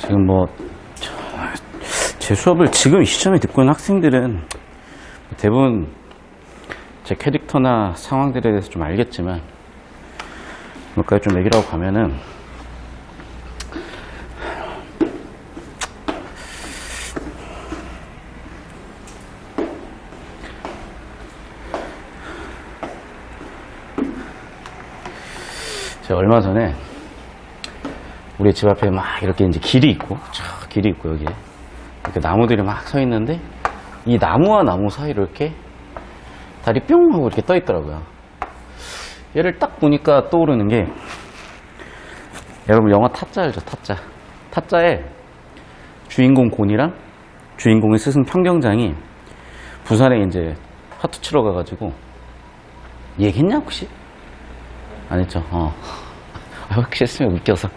지금 제 수업을 지금 이 시점에 듣고 있는 학생들은 대부분 제 캐릭터나 상황들에 대해서 좀 알겠지만, 몇가지 좀 얘기를 하고 가면은, 제가 얼마 전에 우리 집 앞에 막 이렇게 이제 길이 있고, 여기에 이렇게 나무들이 막 서 있는데, 이 나무와 나무 사이로 이렇게 다리 뿅 하고 이렇게 떠 있더라고요. 얘를 딱 보니까 떠오르는 게, 여러분 영화 타짜 알죠? 타짜에 주인공 곤이랑 주인공의 스승 평경장이 부산에 이제 화투 치러 가가지고, 얘기했냐 혹시? 안 했죠? 혹시 했으면 웃겨서.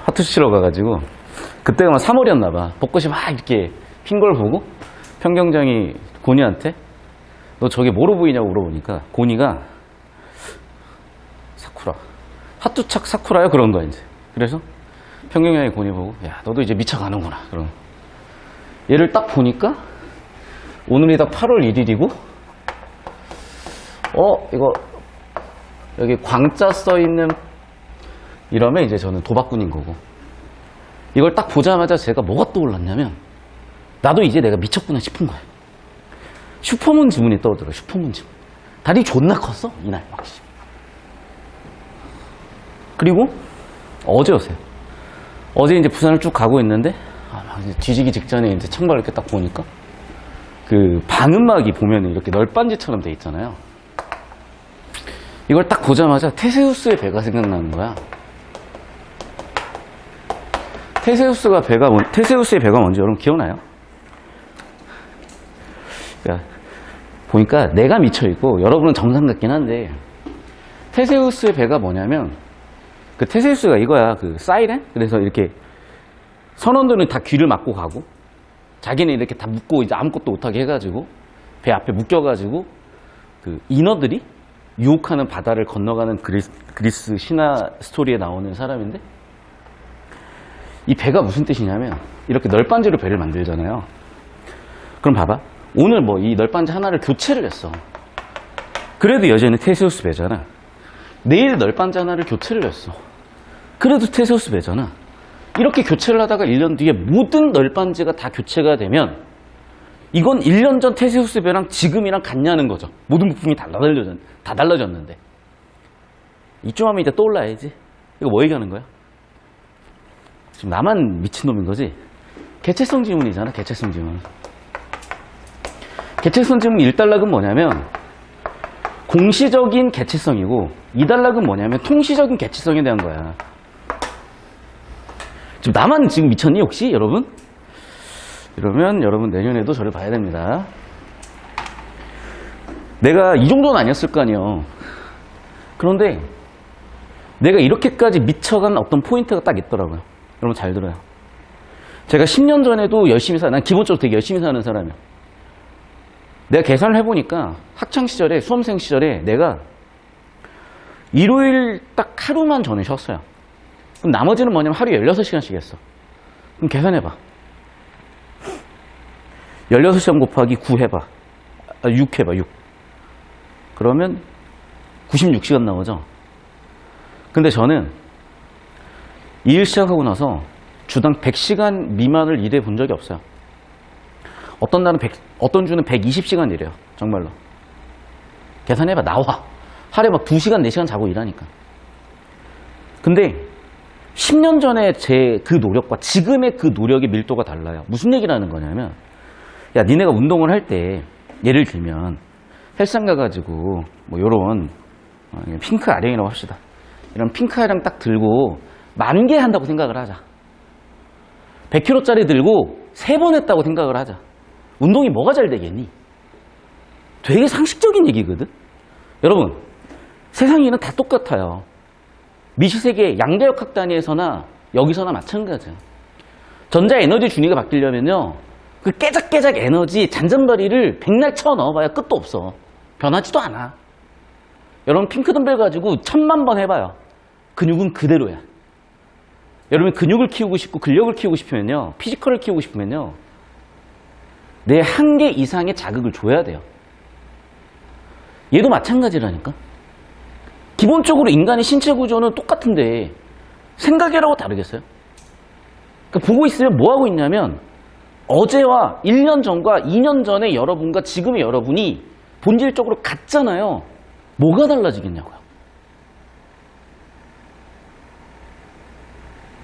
화투 치러 가가지고, 그때가 막 3월이었나봐. 벚꽃이 막 이렇게 핀 걸 보고, 평경장이 곤이한테, 너 저게 뭐로 보이냐고 물어보니까, 곤이가, 사쿠라. 화투착 사쿠라요? 그런 거야, 이제. 그래서, 평경장이 곤이 보고, 야, 너도 이제 미쳐가는구나. 그럼. 얘를 딱 보니까, 오늘이 다 8월 1일이고, 이거, 여기 광자 써있는, 이러면 이제 저는 도박꾼인 거고, 이걸 딱 보자마자 제가 뭐가 떠올랐냐면, 나도 이제 내가 미쳤구나 싶은 거예요. 슈퍼문 지문이 떠오르더라고요. 슈퍼문 지문. 다리 존나 컸어 이날 막. 그리고 어제였어요. 어제 이제 부산을 쭉 가고 있는데, 막 이제 뒤지기 직전에 이제 창밖을 이렇게 딱 보니까, 그 방음막이 보면 이렇게 널빤지처럼 돼 있잖아요. 이걸 딱 보자마자 테세우스의 배가 생각나는 거야. 테세우스의 배가 뭔지 여러분 기억나요? 그러니까 보니까 내가 미쳐있고 여러분은 정상 같긴 한데, 테세우스의 배가 뭐냐면, 그 테세우스가 이거야. 그 사이렌? 그래서 이렇게 선원들은 다 귀를 막고 가고, 자기는 이렇게 다 묶고 이제 아무것도 못하게 해가지고 배 앞에 묶여가지고, 그 인어들이 유혹하는 바다를 건너가는 그리스 신화 스토리에 나오는 사람인데, 이 배가 무슨 뜻이냐면, 이렇게 널빤지로 배를 만들잖아요. 그럼 봐봐. 오늘 이 널빤지 하나를 교체를 했어. 그래도 여전히 테세우스 배잖아. 내일 널빤지 하나를 교체를 했어. 그래도 테세우스 배잖아. 이렇게 교체를 하다가 1년 뒤에 모든 널빤지가 다 교체가 되면, 이건 1년 전 테세우스 배랑 지금이랑 같냐는 거죠. 모든 부품이 다 달라졌는데. 이쯤 하면 이제 떠올라야지. 이거 뭐 얘기하는 거야? 지금 나만 미친놈인 거지? 개체성 지문이잖아, 개체성 지문. 개체성 지문 1단락은 뭐냐면, 공시적인 개체성이고, 2단락은 뭐냐면 통시적인 개체성에 대한 거야. 지금 나만 지금 미쳤니 혹시 여러분? 이러면 여러분 내년에도 저를 봐야 됩니다. 내가 이 정도는 아니었을 거 아니에요. 그런데 내가 이렇게까지 미쳐간 어떤 포인트가 딱 있더라고요. 여러분 잘 들어요. 제가 10년 전에도 열심히 난 기본적으로 되게 열심히 사는 사람이야. 내가 계산을 해보니까 학창시절에, 수험생 시절에 내가 일요일 딱 하루만 저는 쉬었어요. 그럼 나머지는 뭐냐면 하루에 16시간씩 했어. 그럼 계산해봐. 16시간 곱하기 9 해봐. 6 해봐, 6. 그러면 96시간 나오죠? 근데 저는 이 일 시작하고 나서 주당 100시간 미만을 일해 본 적이 없어요. 어떤 주는 120시간 일해요. 정말로. 계산해봐. 나와. 하루에 막 2시간, 4시간 자고 일하니까. 근데 10년 전에 제 그 노력과 지금의 그 노력의 밀도가 달라요. 무슨 얘기를 하는 거냐면, 야, 니네가 운동을 할 때, 예를 들면 헬스장 가가지고 요런 핑크 아령이라고 합시다. 이런 핑크 아령 딱 들고 10,000개 한다고 생각을 하자. 100kg짜리 들고 3번 했다고 생각을 하자. 운동이 뭐가 잘 되겠니? 되게 상식적인 얘기거든. 여러분, 세상에는 다 똑같아요. 미시세계 양자역학 단위에서나 여기서나 마찬가지야. 전자 에너지 준위가 바뀌려면요, 그 깨작깨작 에너지 잔잔바리를 백날 쳐 넣어봐야 끝도 없어. 변하지도 않아. 여러분 핑크 덤벨 가지고 1000만 번 해봐요. 근육은 그대로야. 여러분 근육을 키우고 싶고 근력을 키우고 싶으면요. 피지컬을 키우고 싶으면요. 내 한계 이상의 자극을 줘야 돼요. 얘도 마찬가지라니까. 기본적으로 인간의 신체 구조는 똑같은데 생각이라고 다르겠어요? 그러니까 보고 있으면 뭐하고 있냐면 어제와 1년 전과 2년 전의 여러분과 지금의 여러분이 본질적으로 같잖아요. 뭐가 달라지겠냐고요.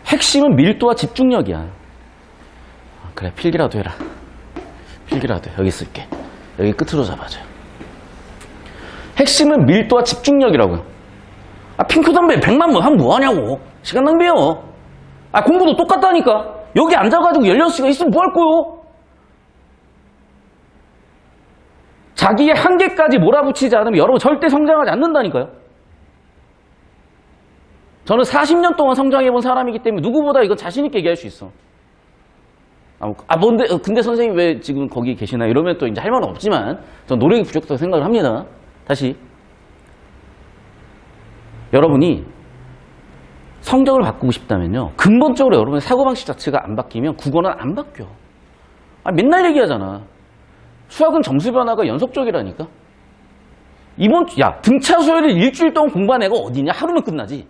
핵심은 밀도와 집중력이야. 그래, 필기라도 해라. 필기라도 해. 여기 쓸게. 여기 끝으로 잡아줘요. 핵심은 밀도와 집중력이라고요. 핑크 선배 100만 번 하면 뭐하냐고. 시간 낭비해요. 공부도 똑같다니까. 여기 앉아가지고 16시간 있으면 뭐 할 거요? 자기의 한계까지 몰아붙이지 않으면 여러분 절대 성장하지 않는다니까요. 저는 40년 동안 성장해본 사람이기 때문에 누구보다 이건 자신있게 얘기할 수 있어. 근데 선생님 왜 지금 거기 계시나? 이러면 또 이제 할 말은 없지만, 전 노력이 부족하다고 생각을 합니다. 다시. 여러분이 성적을 바꾸고 싶다면요. 근본적으로 여러분의 사고방식 자체가 안 바뀌면 국어는 안 바뀌어. 맨날 얘기하잖아. 수학은 점수 변화가 연속적이라니까. 등차 수열을 일주일 동안 공부한 애가 어디냐? 하루면 끝나지.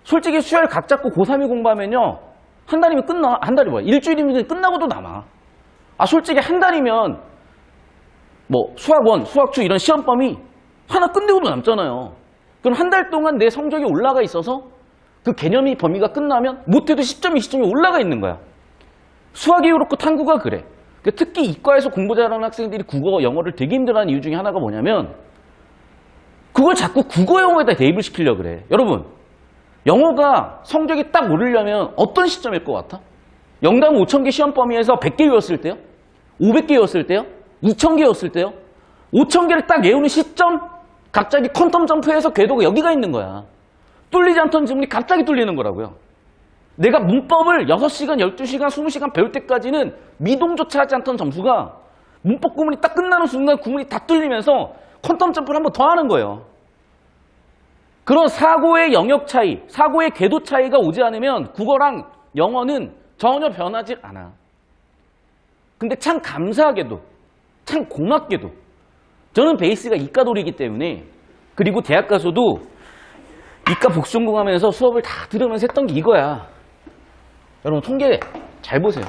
솔직히 수열 각 잡고 고3이 공부하면요. 한 달이면 끝나. 한 달이 뭐야? 일주일이면 끝나고도 남아. 솔직히 한 달이면 수학 1, 수학 2 이런 시험범위 하나 끝내고도 남잖아요. 그럼 한 달 동안 내 성적이 올라가 있어서 그 개념이 범위가 끝나면 못해도 10점이 20점이 올라가 있는 거야. 수학이 그렇고 탐구가 그래. 특히 이과에서 공부 잘하는 학생들이 국어, 영어를 되게 힘들어하는 이유 중에 하나가 뭐냐면 그걸 자꾸 국어, 영어에다 대입을 시키려고 그래. 여러분, 영어가 성적이 딱 오르려면 어떤 시점일 것 같아? 영당 5,000개 시험 범위에서 100개였을 때요? 500개였을 때요? 2,000개였을 때요? 5,000개를 딱 외우는 시점? 갑자기 퀀텀 점프해서 궤도가 여기가 있는 거야. 뚫리지 않던 지문이 갑자기 뚫리는 거라고요. 내가 문법을 6시간, 12시간, 20시간 배울 때까지는 미동조차 하지 않던 점수가 문법 구문이 딱 끝나는 순간 구문이 다 뚫리면서 퀀텀 점프를 한 번 더 하는 거예요. 그런 사고의 영역 차이, 사고의 궤도 차이가 오지 않으면 국어랑 영어는 전혀 변하지 않아. 근데 참 감사하게도, 참 고맙게도 저는 베이스가 이과돌이기 때문에, 그리고 대학 가서도 이과 복수전공하면서 수업을 다 들으면서 했던 게 이거야. 여러분 통계 잘 보세요.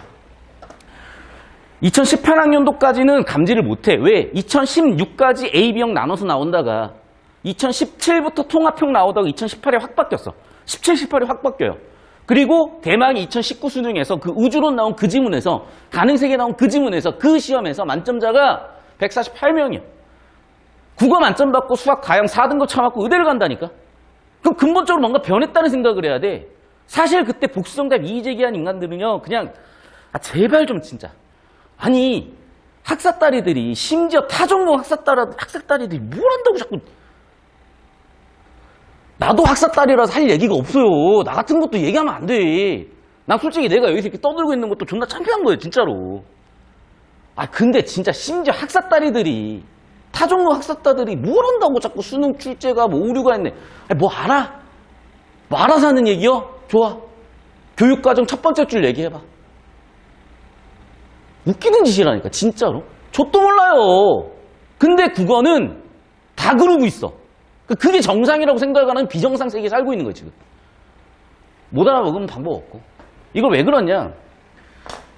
2018학년도까지는 감지를 못해. 왜? 2016까지 A, B형 나눠서 나온다가 2017부터 통합형 나오다가 2018에 확 바뀌었어. 17, 18에 확 바뀌어요. 그리고 대망이 2019 수능에서 그 우주론 나온 그 지문에서, 가능세계 나온 그 지문에서, 그 시험에서 만점자가 148명이야. 국어 만점 받고 수학 가형 4등급 쳐맞고 의대를 간다니까. 그럼 근본적으로 뭔가 변했다는 생각을 해야 돼. 사실 그때 복수정답 이의제기한 인간들은요, 그냥 제발 좀 진짜. 아니 학사딸이들이, 심지어 타종목 학사딸이들이 뭘 한다고 자꾸. 나도 학사딸이라서 할 얘기가 없어요. 나 같은 것도 얘기하면 안 돼. 난 솔직히 내가 여기서 이렇게 떠들고 있는 것도 존나 창피한 거예요, 진짜로. 근데 진짜 심지어 학사딸이들이, 타종목 학사딸들이 뭘 한다고 자꾸 수능 출제가 오류가 있네. 뭐 알아? 뭐 알아서 하는 얘기요? 좋아. 교육과정 첫 번째 줄 얘기해봐. 웃기는 짓이라니까, 진짜로. 저도 몰라요. 근데 국어는 다 그러고 있어. 그게 정상이라고 생각하는 비정상 세계에 살고 있는 거예요, 지금. 못 알아먹으면 방법 없고. 이걸 왜 그러냐?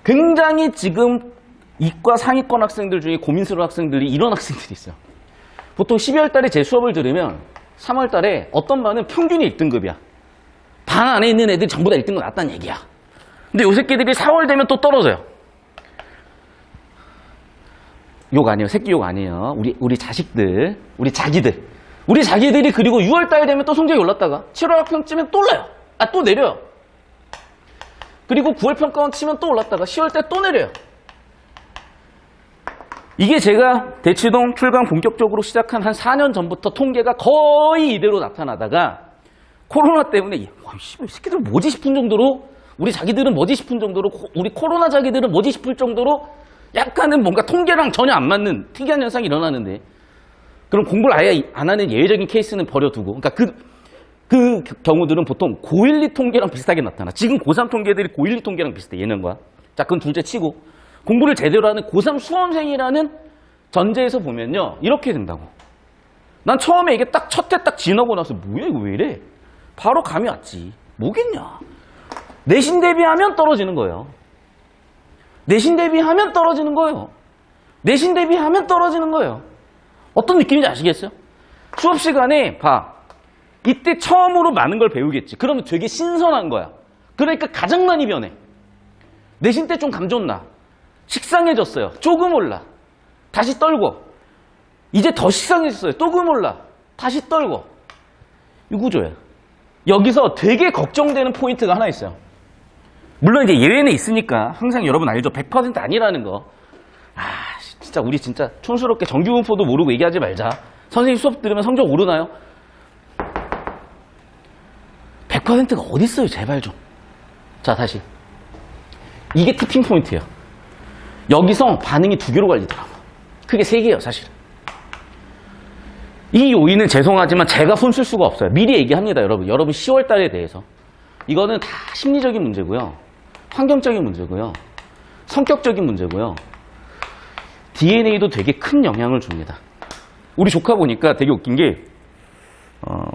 굉장히 지금 이과 상위권 학생들 중에 고민스러운 학생들이 이런 학생들이 있어요. 보통 12월 달에 제 수업을 들으면 3월 달에 어떤 반은 평균이 1등급이야. 반 안에 있는 애들이 전부 다 1등급 났다는 얘기야. 근데 요 새끼들이 4월 되면 또 떨어져요. 욕 아니에요. 새끼 욕 아니에요. 우리 자식들, 우리 자기들이 그리고 6월 달 되면 또 성적이 올랐다가 7월 학평치면 또 올라요. 또 내려요. 그리고 9월 평가원 치면 또 올랐다가 10월 때 또 내려요. 이게 제가 대치동 출강 본격적으로 시작한 한 4년 전부터 통계가 거의 이대로 나타나다가 코로나 때문에 이 새끼들 뭐지 싶은 정도로, 우리 자기들은 뭐지 싶은 정도로, 우리 코로나 자기들은 뭐지 싶을 정도로 약간은 뭔가 통계랑 전혀 안 맞는 특이한 현상이 일어나는데, 그럼 공부를 아예 안 하는 예외적인 케이스는 버려두고, 그러니까 그 경우들은 보통 고1, 2 통계랑 비슷하게 나타나. 지금 고3 통계들이 고1, 2 통계랑 비슷해. 예능과. 자, 그건 둘째 치고. 공부를 제대로 하는 고3 수험생이라는 전제에서 보면요. 이렇게 된다고. 난 처음에 이게 딱 첫 해 딱 지나고 나서 뭐야 이거 왜 이래? 바로 감이 왔지. 뭐겠냐. 내신 대비하면 떨어지는 거예요. 내신 대비하면 떨어지는 거예요. 내신 대비하면 떨어지는 거예요. 어떤 느낌인지 아시겠어요? 수업 시간에 봐. 이때 처음으로 많은 걸 배우겠지. 그러면 되게 신선한 거야. 그러니까 가장 많이 변해. 내신 때 좀 감 좋나? 식상해졌어요. 조금 올라. 다시 떨고. 이제 더 식상해졌어요. 조금 올라. 다시 떨고. 이 구조야. 여기서 되게 걱정되는 포인트가 하나 있어요. 물론 이제 예외는 있으니까 항상 여러분 알죠? 100% 아니라는 거. 아, 진짜 우리 진짜 촌스럽게 정규분포도 모르고 얘기하지 말자. 선생님 수업 들으면 성적 오르나요? 100%가 어디 있어요? 제발 좀. 자, 다시. 이게 티핑 포인트예요. 여기서 반응이 두 개로 갈리더라고. 크게 세 개예요, 사실은. 이 요인은 죄송하지만 제가 손 쓸 수가 없어요. 미리 얘기합니다, 여러분. 여러분 10월 달에 대해서. 이거는 다 심리적인 문제고요. 환경적인 문제고요. 성격적인 문제고요. DNA도 되게 큰 영향을 줍니다. 우리 조카 보니까 되게 웃긴 게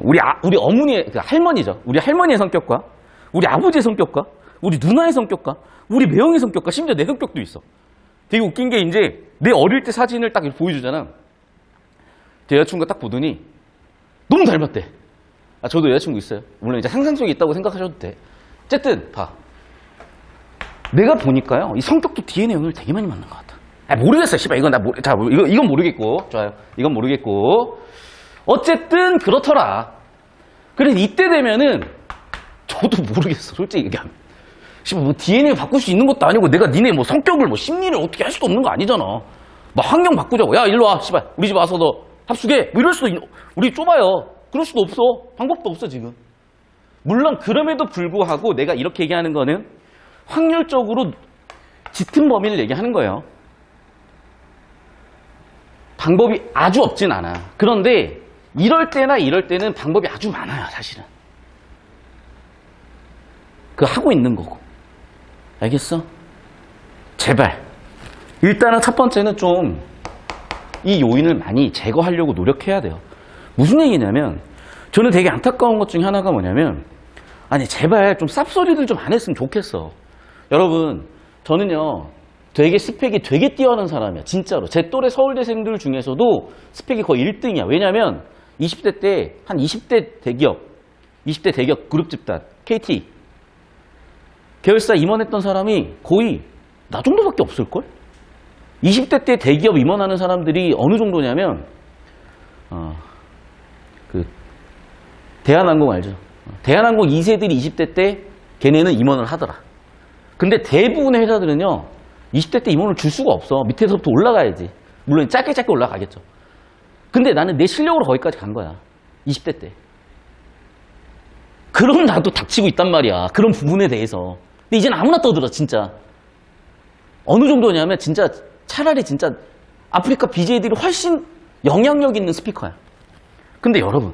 우리 어머니의, 그러니까 할머니죠. 우리 할머니의 성격과 우리 아버지의 성격과 우리 누나의 성격과 우리 매형의 성격과 심지어 내 성격도 있어. 되게 웃긴 게 이제 내 어릴 때 사진을 딱 보여주잖아. 제 여자친구가 딱 보더니 너무 닮았대. 아, 저도 여자친구 있어요. 물론 이제 상상 속에 있다고 생각하셔도 돼. 어쨌든 봐. 내가 보니까요. 이 성격도 DNA 영향을 되게 많이 받는 것 같아. 아, 모르겠어요. 씨발 이건 이건 모르겠고. 좋아요. 이건 모르겠고. 어쨌든 그렇더라. 그래서 이때 되면은 저도 모르겠어. 솔직히 얘기하면. 씨발 뭐 DNA 바꿀 수 있는 것도 아니고 내가 니네 뭐 성격을 뭐 심리를 어떻게 할 수도 없는 거 아니잖아. 막 환경 바꾸자고. 야, 일로 와. 씨발 우리 집 와서 너 합숙해. 뭐 이럴 수도 우리 좁아요. 그럴 수도 없어. 방법도 없어 지금. 물론 그럼에도 불구하고 내가 이렇게 얘기하는 거는 확률적으로 짙은 범위를 얘기하는 거예요. 방법이 아주 없진 않아. 그런데 이럴 때는 방법이 아주 많아요, 사실은. 그거 하고 있는 거고. 알겠어? 제발. 일단은 첫 번째는 좀 이 요인을 많이 제거하려고 노력해야 돼요. 무슨 얘기냐면 저는 되게 안타까운 것 중에 하나가 뭐냐면 아니 제발 좀 쌉소리들 좀 안 했으면 좋겠어. 여러분 저는요 되게 스펙이 되게 뛰어난 사람이야. 진짜로. 제 또래 서울대생들 중에서도 스펙이 거의 1등이야. 왜냐면 20대 때 한 20대 대기업 그룹 집단 KT 계열사 임원했던 사람이 거의 나 정도밖에 없을걸? 20대 때 대기업 임원하는 사람들이 어느 정도냐면 대한항공 알죠? 대한항공 2세들이 20대 때 걔네는 임원을 하더라. 근데 대부분의 회사들은요 20대 때 임원을 줄 수가 없어. 밑에서부터 올라가야지. 물론 짧게 올라가겠죠. 근데 나는 내 실력으로 거기까지 간 거야. 20대 때. 그럼 나도 닥치고 있단 말이야. 그런 부분에 대해서. 근데 이제는 아무나 떠들어 진짜. 어느 정도냐면 진짜 차라리 진짜 아프리카 BJ들이 훨씬 영향력 있는 스피커야. 근데 여러분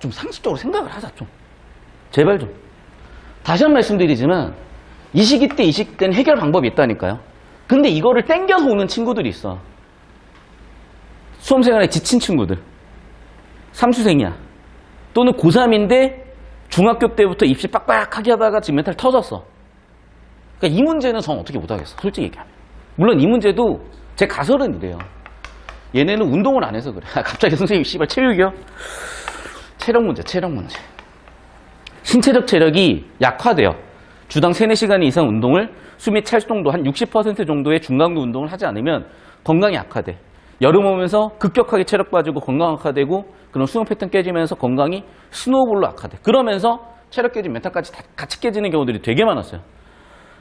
좀 상식적으로 생각을 하자 좀. 제발 좀. 다시 한 번 말씀드리지만 이 시기 때는 해결 방법이 있다니까요. 근데 이거를 땡겨서 오는 친구들이 있어. 수험생활에 지친 친구들. 삼수생이야. 또는 고3인데 중학교 때부터 입시 빡빡하게 하다가 지금 멘탈 터졌어. 그러니까 이 문제는 전 어떻게 못하겠어. 솔직히 얘기하면. 물론 이 문제도 제 가설은 이래요. 얘네는 운동을 안 해서 그래. 갑자기 선생님 씨발 체육이요? 체력 문제. 신체적 체력이 약화돼요. 주당 3, 4시간 이상 운동을 숨이 찰 정도 한 60% 정도의 중강도 운동을 하지 않으면 건강이 악화돼. 여름 오면서 급격하게 체력 빠지고 건강 악화되고 그런 수면 패턴 깨지면서 건강이 스노우볼로 악화돼. 그러면서 체력 깨진 멘탈까지 다 같이 깨지는 경우들이 되게 많았어요.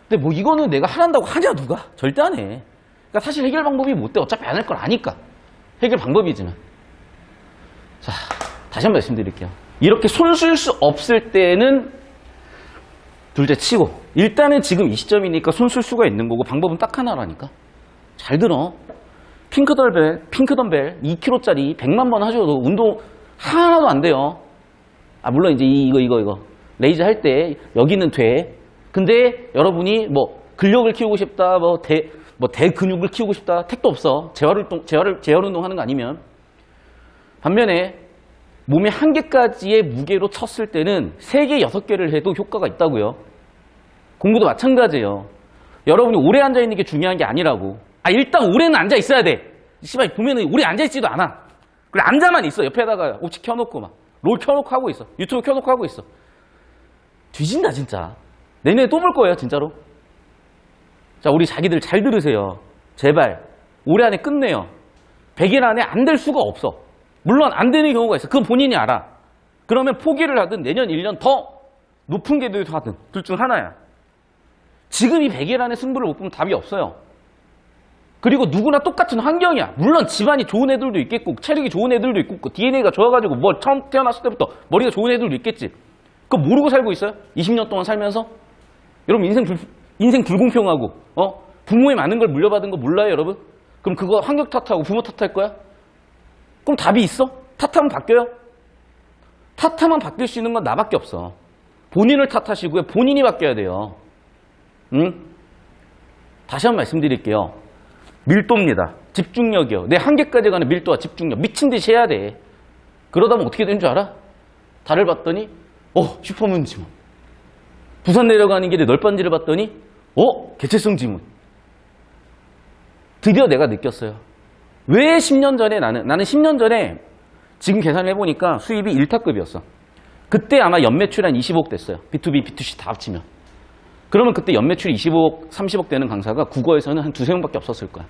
근데 뭐 이거는 내가 하란다고 하냐 누가? 절대 안 해. 그러니까 사실 해결 방법이 못 돼. 어차피 안 할 걸 아니까. 해결 방법이지만. 자, 다시 한번 말씀드릴게요. 이렇게 손 쓸 수 없을 때는 둘째 치고 일단은 지금 이 시점이니까 손 쓸 수가 있는 거고 방법은 딱 하나라니까. 잘 들어. 핑크덤벨 2kg짜리 100만 번 하셔도 운동 하나도 안 돼요. 물론 이제 이거. 레이저 할 때 여기는 돼. 근데 여러분이 뭐 근력을 키우고 싶다, 대근육을 키우고 싶다, 택도 없어. 재활 운동 하는 거 아니면. 반면에 몸의 한 개까지의 무게로 쳤을 때는 3개, 6개를 해도 효과가 있다고요. 공부도 마찬가지예요. 여러분이 오래 앉아있는 게 중요한 게 아니라고. 일단 오래는 앉아 있어야 돼. 씨발 보면은 오래 앉아 있지도 않아. 그래 앉아만 있어. 옆에다가 옵치 켜놓고 막 롤 켜놓고 하고 있어. 유튜브 켜놓고 하고 있어. 뒤진다 진짜. 내년에 또 볼 거예요 진짜로. 자, 우리 자기들 잘 들으세요. 제발 올해 안에 끝내요. 100일 안에 안 될 수가 없어. 물론 안 되는 경우가 있어. 그건 본인이 알아. 그러면 포기를 하든 내년 1년 더 높은 궤도에서 하든 둘 중 하나야. 지금 이 100일 안에 승부를 못 보면 답이 없어요. 그리고 누구나 똑같은 환경이야. 물론 집안이 좋은 애들도 있겠고 체력이 좋은 애들도 있고 DNA가 좋아가지고 뭐 처음 태어났을 때부터 머리가 좋은 애들도 있겠지. 그거 모르고 살고 있어요? 20년 동안 살면서? 여러분 인생 불공평하고 부모의 많은 걸 물려받은 거 몰라요 여러분? 그럼 그거 환경 탓하고 부모 탓할 거야? 그럼 답이 있어? 탓하면 바뀌어요? 탓하면 바뀔 수 있는 건 나밖에 없어. 본인을 탓하시고요. 본인이 바뀌어야 돼요. 응? 다시 한 번 말씀드릴게요. 밀도입니다. 집중력이요. 내 한계까지 가는 밀도와 집중력. 미친 듯이 해야 돼. 그러다 보면 어떻게 되는 줄 알아? 달을 봤더니 슈퍼문 지문. 부산 내려가는 길에 널빤지를 봤더니 개체성 지문. 드디어 내가 느꼈어요. 왜 10년 전에 나는 10년 전에 지금 계산을 해보니까 수입이 1타급이었어. 그때 아마 연매출 한 20억 됐어요. B2B, B2C 다 합치면. 그러면 그때 연매출이 20억, 30억 되는 강사가 국어에서는 한 2~3명밖에 없었을 거야.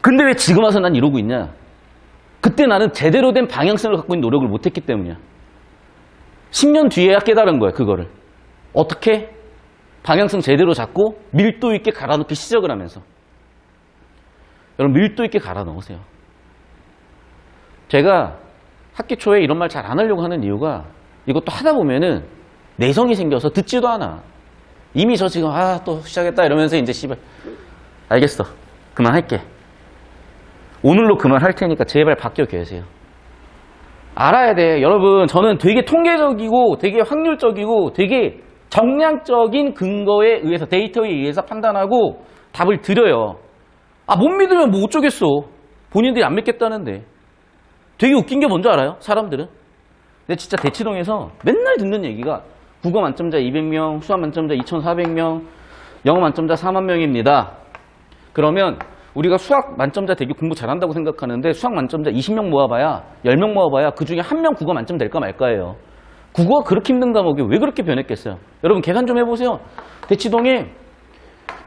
근데 왜 지금 와서 난 이러고 있냐? 그때 나는 제대로 된 방향성을 갖고 있는 노력을 못했기 때문이야. 10년 뒤에야 깨달은 거야, 그거를. 어떻게? 방향성 제대로 잡고 밀도 있게 갈아넣기 시작을 하면서. 여러분, 밀도 있게 갈아넣으세요. 제가 학기 초에 이런 말 잘 안 하려고 하는 이유가 이것도 하다 보면은 내성이 생겨서 듣지도 않아. 이미 저 지금 또 시작했다 이러면서 이제 씨발 알겠어. 그만할게. 오늘로 그만할 테니까 제발 바뀌어 계세요. 알아야 돼. 여러분, 저는 되게 통계적이고 되게 확률적이고 되게 정량적인 근거에 의해서 데이터에 의해서 판단하고 답을 드려요. 못 믿으면 뭐 어쩌겠어. 본인들이 안 믿겠다는데. 되게 웃긴 게 뭔지 알아요? 사람들은. 근데 진짜 대치동에서 맨날 듣는 얘기가 국어 만점자 200명, 수학 만점자 2,400명, 영어 만점자 4만 명입니다. 그러면 우리가 수학 만점자 되게 공부 잘한다고 생각하는데 수학 만점자 20명 모아봐야 10명 모아봐야 그 중에 1명 국어 만점 될까 말까예요. 국어가 그렇게 힘든 과목이 왜 그렇게 변했겠어요? 여러분 계산 좀 해보세요. 대치동에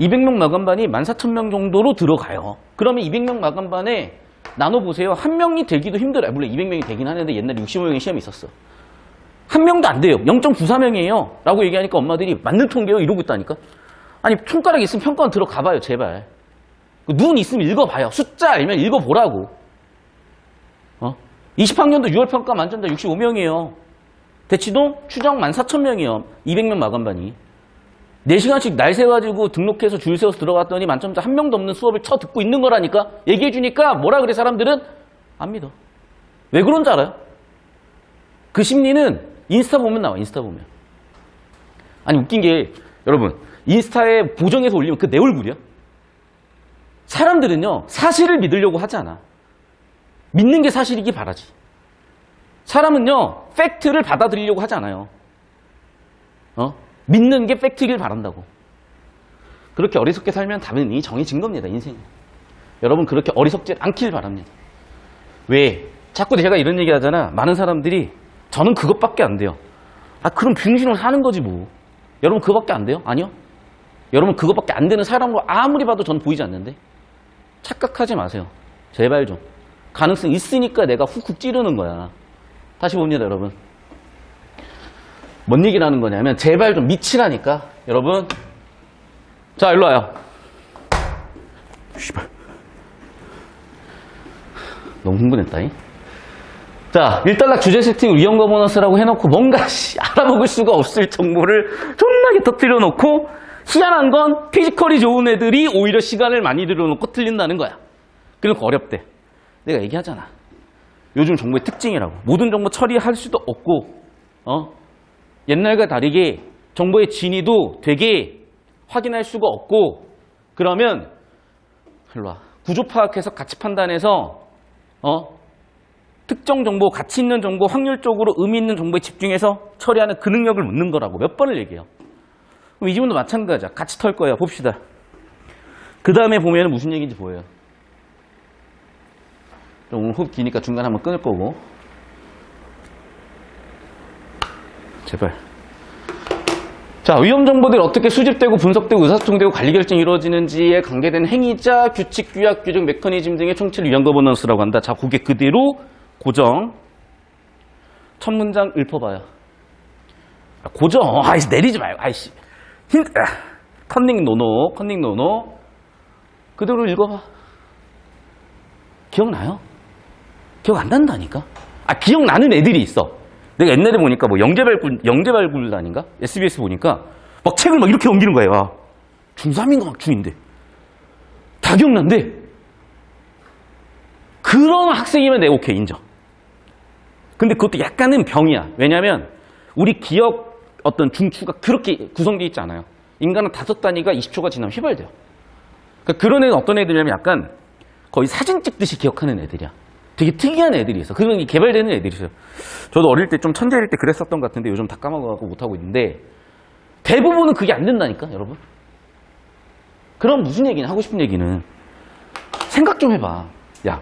200명 마감반이 14,000명 정도로 들어가요. 그러면 200명 마감반에 나눠보세요. 한 명이 되기도 힘들어요. 물론 200명이 되긴 하는데 옛날에 65명의 시험이 있었어. 한 명도 안 돼요. 0.94명이에요. 라고 얘기하니까 엄마들이 맞는 통계요? 이러고 있다니까. 아니 손가락 있으면 평가원 들어가봐요. 제발. 눈 있으면 읽어봐요. 숫자 알면 읽어보라고. 20학년도 6월 평가 만점자 65명이에요. 대치동 추정 14,000명이에요. 200명 마감반이. 4시간씩 날 세가지고 등록해서 줄 세워서 들어갔더니 만점자 한 명도 없는 수업을 쳐 듣고 있는 거라니까. 얘기해주니까 뭐라 그래 사람들은? 안 믿어. 왜 그런지 알아요? 그 심리는 인스타 보면 나와. 인스타 보면. 아니 웃긴 게 여러분 인스타에 보정해서 올리면 그 내 얼굴이야? 사람들은요 사실을 믿으려고 하지 않아. 믿는 게 사실이기 바라지. 사람은요 팩트를 받아들이려고 하지 않아요. 믿는 게 팩트이길 바란다고. 그렇게 어리석게 살면 답은 정해진 겁니다. 인생은. 여러분 그렇게 어리석지 않길 바랍니다. 왜? 자꾸 제가 이런 얘기 하잖아. 많은 사람들이 저는 그것밖에 안 돼요. 그럼 병신으로 사는 거지 뭐. 여러분 그것밖에 안 돼요? 아니요. 여러분 그것밖에 안 되는 사람으로 아무리 봐도 전 보이지 않는데. 착각하지 마세요. 제발 좀. 가능성 있으니까 내가 훅훅 찌르는 거야. 다시 봅니다 여러분. 뭔 얘기를 하는 거냐면 제발 좀 미치라니까. 여러분 자 일로 와요. 씨발 너무 흥분했다잉. 자 1달러 주제 세팅 위험과 보너스라고 해놓고 뭔가 알아먹을 수가 없을 정보를 존나게 터뜨려 놓고 희한한 건 피지컬이 좋은 애들이 오히려 시간을 많이 들여놓고 틀린다는 거야. 그러니까 어렵대. 내가 얘기하잖아. 요즘 정보의 특징이라고. 모든 정보 처리할 수도 없고 옛날과 다르게 정보의 진위도 되게 확인할 수가 없고, 그러면 일로 와. 구조 파악해서 가치 판단해서 특정 정보, 가치 있는 정보, 확률적으로 의미 있는 정보에 집중해서 처리하는 그 능력을 묻는 거라고 몇 번을 얘기해요. 그럼 이 지문도 마찬가지야. 같이 털 거예요. 봅시다. 그 다음에 보면 무슨 얘기인지 보여요. 오늘 호흡 기니까 중간에 한번 끊을 거고. 제발. 자, 위험 정보들이 어떻게 수집되고 분석되고 의사소통되고 관리 결정이 이루어지는지에 관계된 행위자, 규칙, 규약, 규정, 메커니즘 등의 총체를 위험 거버넌스라고 한다. 자, 그게 그대로 고정. 첫 문장 읊어봐요. 고정. 아이씨, 내리지 말고. 아이씨. 컨닝 노노. 그대로 읽어봐. 기억나요? 기억 안 난다니까? 기억나는 애들이 있어. 내가 옛날에 보니까 뭐 영재발굴단인가? SBS 보니까 막 책을 막 이렇게 넘기는 거예요. 중3인가 막 중인데. 다 기억난대. 그런 학생이면 내가 오케이, 인정. 근데 그것도 약간은 병이야. 왜냐면 우리 기억 어떤 중추가 그렇게 구성되어 있지 않아요. 인간은 5단위가 20초가 지나면 휘발돼요. 그러니까 그런 애는 어떤 애들이냐면 약간 거의 사진 찍듯이 기억하는 애들이야. 되게 특이한 애들이 있어. 그런 게 개발되는 애들이 있어요. 저도 어릴 때 좀 천재일 때 그랬었던 것 같은데 요즘 다 까먹어갖고 못하고 있는데 대부분은 그게 안 된다니까, 여러분. 그럼 무슨 얘기냐, 하고 싶은 얘기는 생각 좀 해봐. 야,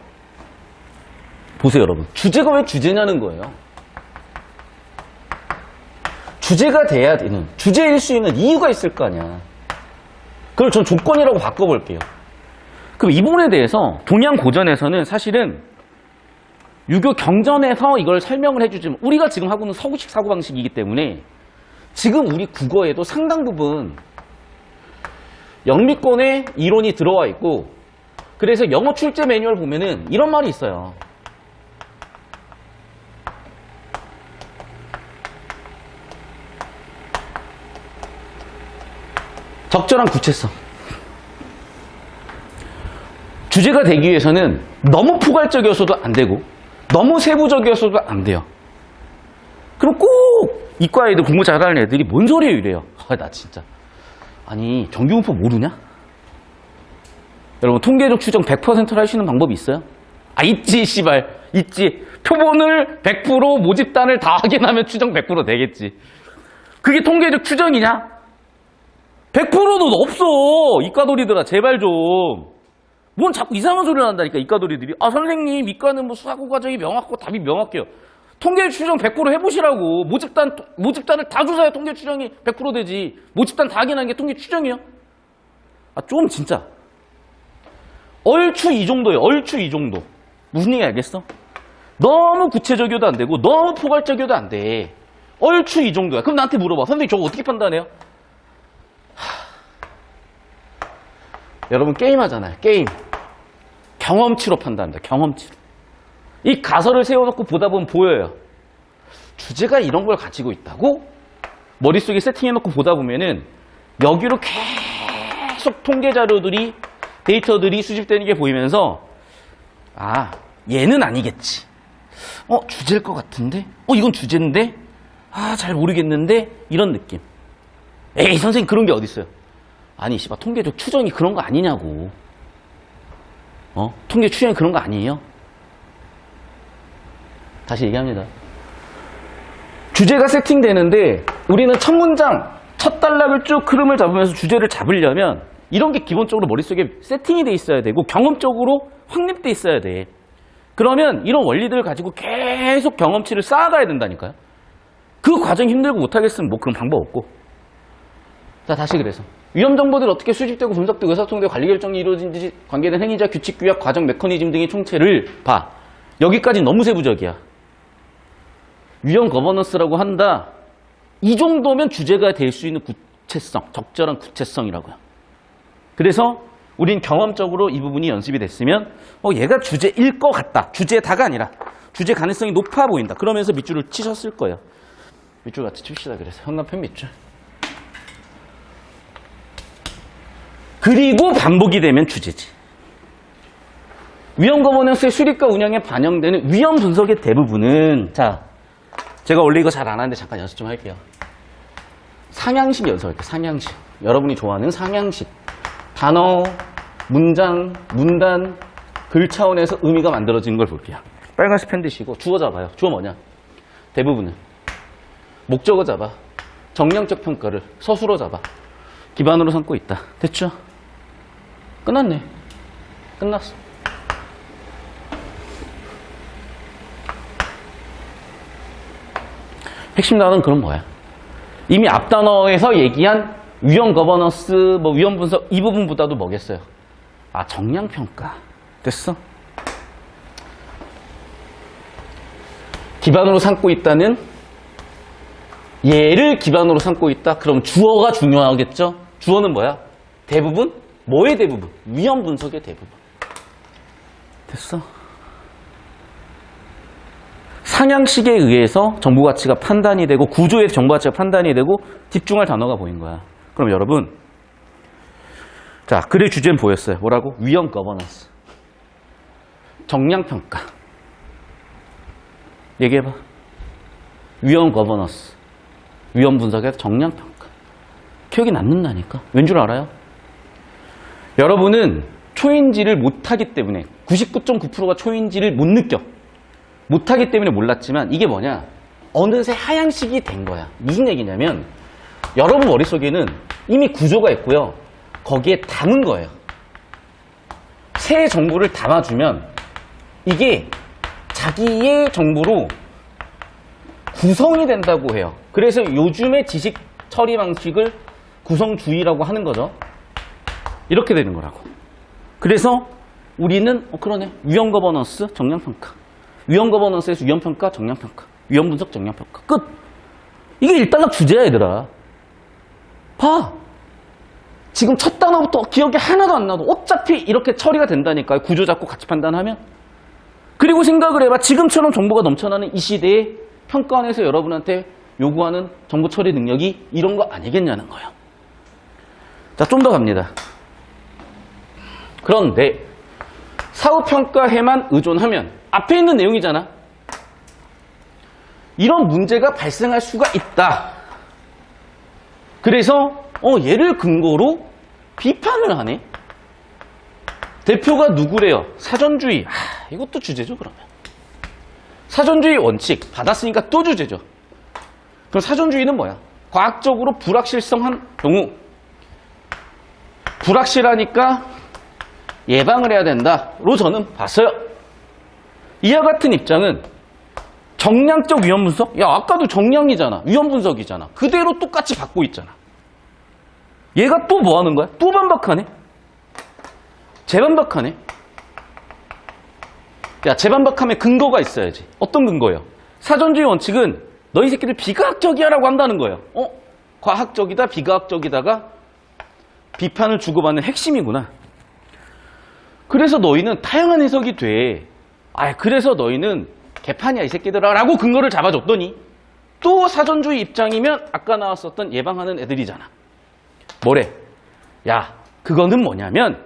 보세요, 여러분. 주제가 왜 주제냐는 거예요. 주제가 돼야 되는, 주제일 수 있는 이유가 있을 거 아니야. 그걸 전 조건이라고 바꿔볼게요. 그럼 이 부분에 대해서 동양 고전에서는 사실은 유교 경전에서 이걸 설명을 해주지만 우리가 지금 하고 있는 서구식 사고방식이기 때문에 지금 우리 국어에도 상당 부분 영미권의 이론이 들어와 있고, 그래서 영어 출제 매뉴얼 보면은 이런 말이 있어요. 적절한 구체성. 주제가 되기 위해서는 너무 포괄적이어서도 안 되고 너무 세부적이어서도 안 돼요. 그럼 꼭 이과 애들 공부 잘하는 애들이 뭔 소리예요 이래요. 나 진짜. 아니, 정규분포 모르냐? 여러분, 통계적 추정 100%를 할 수 있는 방법이 있어요? 있지, 씨발. 있지. 표본을 100% 모집단을 다 확인하면 추정 100% 되겠지. 그게 통계적 추정이냐? 100%도 없어. 이과돌이들아, 제발 좀. 뭔 자꾸 이상한 소리를 한다니까, 이과돌이들이. 선생님, 이과는 뭐 수학고 과정이 명확하고 답이 명확해요. 통계 추정 100% 해보시라고. 모집단을 다 조사해야 통계 추정이 100% 되지. 모집단 다 확인하는 게 통계 추정이요? 좀 진짜. 얼추 이 정도예요. 얼추 이 정도. 무슨 얘기 알겠어? 너무 구체적이어도 안 되고 너무 포괄적이어도 안 돼. 얼추 이 정도야. 그럼 나한테 물어봐. 선생님, 저거 어떻게 판단해요? 여러분, 게임 하잖아요. 게임. 경험치로 판단합니다. 경험치로. 이 가설을 세워놓고 보다 보면 보여요. 주제가 이런 걸 가지고 있다고? 머릿속에 세팅해놓고 보다 보면은 여기로 계속 통계 자료들이, 데이터들이 수집되는 게 보이면서 얘는 아니겠지. 주제일 것 같은데? 이건 주제인데? 잘 모르겠는데? 이런 느낌. 에이, 선생님, 그런 게 어딨어요? 아니, 씨발, 통계적 추정이 그런 거 아니냐고. 통계 추정이 그런 거 아니에요? 다시 얘기합니다. 주제가 세팅되는데 우리는 첫 문장, 첫 단락을 쭉 흐름을 잡으면서 주제를 잡으려면 이런 게 기본적으로 머릿속에 세팅이 돼 있어야 되고 경험적으로 확립돼 있어야 돼. 그러면 이런 원리들을 가지고 계속 경험치를 쌓아가야 된다니까요. 그 과정 힘들고 못하겠으면 뭐 그런 방법 없고. 자, 다시 그래서 위험 정보들이 어떻게 수집되고 분석되고 의사소통되고 관리 결정이 이루어진지 관계된 행위자, 규칙, 규약, 과정, 메커니즘 등의 총체를 봐. 여기까지 너무 세부적이야. 위험 거버넌스라고 한다. 이 정도면 주제가 될 수 있는 구체성, 적절한 구체성이라고요. 그래서 우린 경험적으로 이 부분이 연습이 됐으면 얘가 주제일 것 같다. 주제다가 아니라 주제 가능성이 높아 보인다. 그러면서 밑줄을 치셨을 거예요. 밑줄 같이 칩시다. 그래서 현관편 밑줄. 그리고 반복이 되면 주제지. 위험 거버넌스의 수립과 운영에 반영되는 위험 분석의 대부분은 제가 원래 이거 잘 안 하는데 잠깐 연습 좀 할게요. 상향식 연습할게요. 상향식. 여러분이 좋아하는 상향식. 단어, 문장, 문단, 글 차원에서 의미가 만들어지는 걸 볼게요. 빨간색 펜 드시고 주어 잡아요. 주어 뭐냐? 대부분은. 목적어 잡아. 정량적 평가를 서술어 잡아. 기반으로 삼고 있다. 됐죠? 끝났네. 끝났어. 핵심 단어는 그럼 뭐야? 이미 앞 단어에서 얘기한 위험 거버넌스, 뭐 위험 분석 이 부분보다도 뭐겠어요? 아, 정량 평가. 됐어? 기반으로 삼고 있다는 얘를 기반으로 삼고 있다. 그럼 주어가 중요하겠죠? 주어는 뭐야? 대부분? 뭐의 대부분? 위험 분석의 대부분. 됐어? 상향식에 의해서 정보 가치가 판단이 되고 구조에서 정보 가치가 판단이 되고 집중할 단어가 보인 거야. 그럼 여러분, 자, 글의 주제는 보였어요. 뭐라고? 위험 거버넌스. 정량 평가. 얘기해봐. 위험 거버넌스. 위험 분석에서 정량 평가. 기억이 남는다니까. 왠 줄 알아요? 여러분은 초인지를 못하기 때문에 99.9%가 초인지를 못 느껴. 못하기 때문에 몰랐지만 이게 뭐냐? 어느새 하향식이 된 거야. 무슨 얘기냐면 여러분 머릿속에는 이미 구조가 있고요. 거기에 담은 거예요. 새 정보를 담아주면 이게 자기의 정보로 구성이 된다고 해요. 그래서 요즘의 지식 처리 방식을 구성주의라고 하는 거죠. 이렇게 되는 거라고. 그래서 우리는 그러네. 위험 거버넌스, 정량 평가. 위험 거버넌스에서 위험 평가, 정량 평가. 위험 분석, 정량 평가. 끝. 이게 일단락 주제야, 얘들아. 봐. 지금 첫 단어부터 기억이 하나도 안 나도 어차피 이렇게 처리가 된다니까요. 구조 잡고 같이 판단하면. 그리고 생각을 해봐. 지금처럼 정보가 넘쳐나는 이 시대에 평가원에서 여러분한테 요구하는 정보 처리 능력이 이런 거 아니겠냐는 거예요. 자, 좀 더 갑니다. 그런데 사후평가에만 의존하면 앞에 있는 내용이잖아. 이런 문제가 발생할 수가 있다. 그래서 얘를 근거로 비판을 하네. 대표가 누구래요? 사전주의. 이것도 주제죠, 그러면. 사전주의 원칙 받았으니까 또 주제죠. 그럼 사전주의는 뭐야? 과학적으로 불확실성한 경우. 불확실하니까 예방을 해야 된다로 저는 봤어요. 이와 같은 입장은 정량적 위험 분석? 야, 아까도 정량이잖아. 위험 분석이잖아. 그대로 똑같이 받고 있잖아. 얘가 또 뭐 하는 거야? 또 반박하네? 재반박하네? 야, 재반박하면 근거가 있어야지. 어떤 근거예요? 사전주의 원칙은 너희 새끼들 비과학적이야 라고 한다는 거예요. 과학적이다, 비과학적이다가 비판을 주고받는 핵심이구나. 그래서 너희는 다양한 해석이 돼. 그래서 너희는 개판이야, 이 새끼들아 라고 근거를 잡아줬더니 또 사전주의 입장이면 아까 나왔었던 예방하는 애들이잖아. 뭐래? 야, 그거는 뭐냐면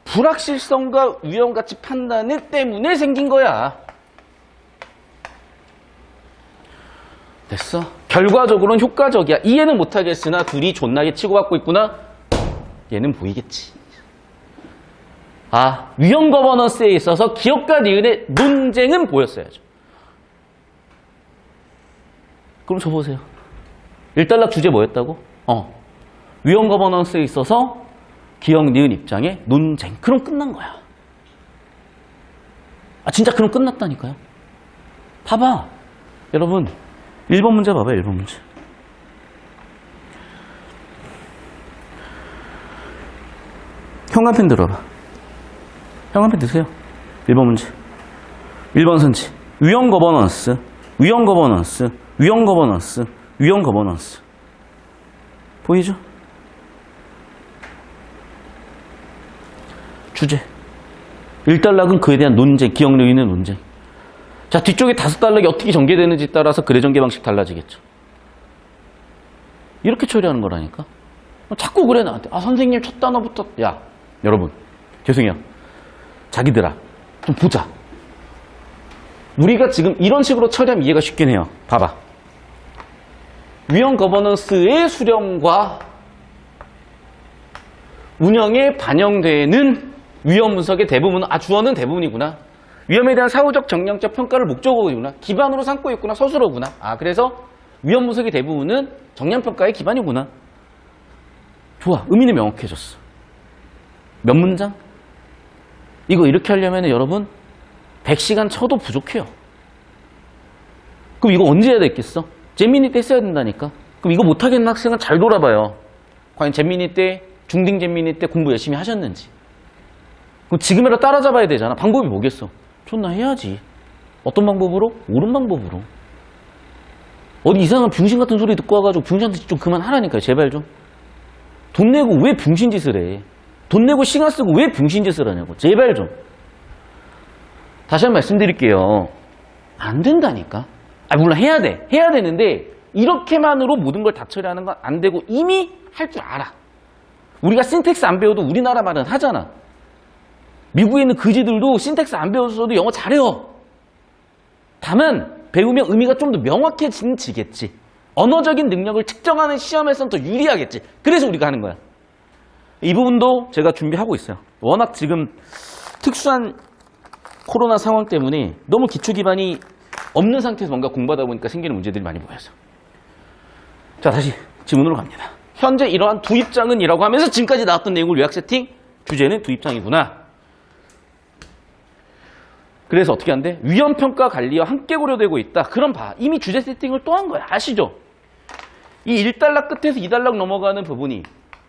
불확실성과 위험가치 판단을 때문에 생긴 거야. 됐어? 결과적으로는 효과적이야. 이해는 못하겠으나 둘이 존나게 치고받고 있구나. 얘는 보이겠지. 위험 거버넌스에 있어서 기업과 니은의 논쟁은 보였어야죠. 그럼 저 보세요. 일단락 주제 뭐였다고? 위험 거버넌스에 있어서 기업, 니은 입장의 논쟁. 그럼 끝난 거야. 진짜 그럼 끝났다니까요. 봐봐. 여러분, 1번 문제 봐봐요, 1번 문제. 형광펜 들어봐. 형광펜 드세요. 1번 문제. 1번 선지. 위험 거버넌스, 위험 거버넌스, 위험 거버넌스, 위험 거버넌스. 보이죠? 주제. 1단락은 그에 대한 논쟁, 기억력 있는 논쟁. 자, 뒤쪽에 5단락이 어떻게 전개되는지 따라서 글의 전개 방식 달라지겠죠. 이렇게 처리하는 거라니까. 자꾸 그래, 나한테. 선생님 첫 단어부터. 야, 여러분. 죄송해요. 자기들아. 좀 보자. 우리가 지금 이런 식으로 처리하면 이해가 쉽긴 해요. 봐봐. 위험 거버넌스의 수렴과 운영에 반영되는 위험 분석의 대부분은, 주어는 대부분이구나. 위험에 대한 사후적 정량적 평가를 목적어구나. 기반으로 삼고 있구나. 서술어구나. 그래서 위험 분석의 대부분은 정량평가의 기반이구나. 좋아. 의미는 명확해졌어. 몇 문장? 이거 이렇게 하려면 여러분 100시간 쳐도 부족해요. 그럼 이거 언제 해야 되겠어? 재민이 때 써야 된다니까. 그럼 이거 못하겠는 학생은 잘 돌아봐요. 과연 재민이 때, 중딩 재민이 때 공부 열심히 하셨는지. 그럼 지금이라도 따라잡아야 되잖아. 방법이 뭐겠어? 존나 해야지. 어떤 방법으로? 옳은 방법으로. 어디 이상한 병신 같은 소리 듣고 와가지고 병신한테 좀 그만하라니까요. 제발 좀. 돈 내고 왜 병신짓을 해? 돈 내고 시간 쓰고 왜 병신짓을 하냐고. 제발 좀. 다시 한번 말씀드릴게요. 안 된다니까. 물론 해야 돼. 해야 되는데 이렇게만으로 모든 걸 다 처리하는 건 안 되고 이미 할 줄 알아. 우리가 신텍스 안 배워도 우리나라 말은 하잖아. 미국에 있는 그지들도 신텍스 안 배웠어도 영어 잘해요. 다만 배우면 의미가 좀 더 명확해지겠지. 언어적인 능력을 측정하는 시험에서는 더 유리하겠지. 그래서 우리가 하는 거야. 이 부분도 제가 준비하고 있어요. 워낙 지금 특수한 코로나 상황 때문에 너무 기초 기반이 없는 상태에서 뭔가 공부하다 보니까 생기는 문제들이 많이 보여서. 자, 다시 지문으로 갑니다. 현재 이러한 두 입장은 이라고 하면서 지금까지 나왔던 내용을 요약 세팅. 주제는 두 입장이구나. 그래서 어떻게 한대? 위험평가 관리와 함께 고려되고 있다. 그럼 봐. 이미 주제 세팅을 또 한 거야. 아시죠? 이 1단락 끝에서 2단락 넘어가는 부분이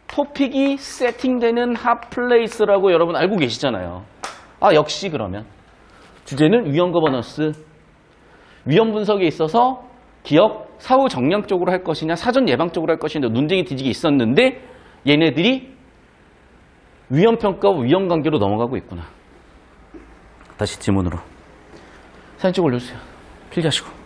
토픽이 세팅되는 핫플레이스라고 여러분 알고 계시잖아요. 역시 그러면 주제는 위험 거버넌스. 위험 분석에 있어서 기억, 사후 정량적으로 할 것이냐, 사전 예방적으로 할 것이냐 논쟁이 뒤지게 있었는데 얘네들이 위험평가와 위험관계로 넘어가고 있구나. 다시 지문으로. 사진 찍어 올려주세요. 필기하시고.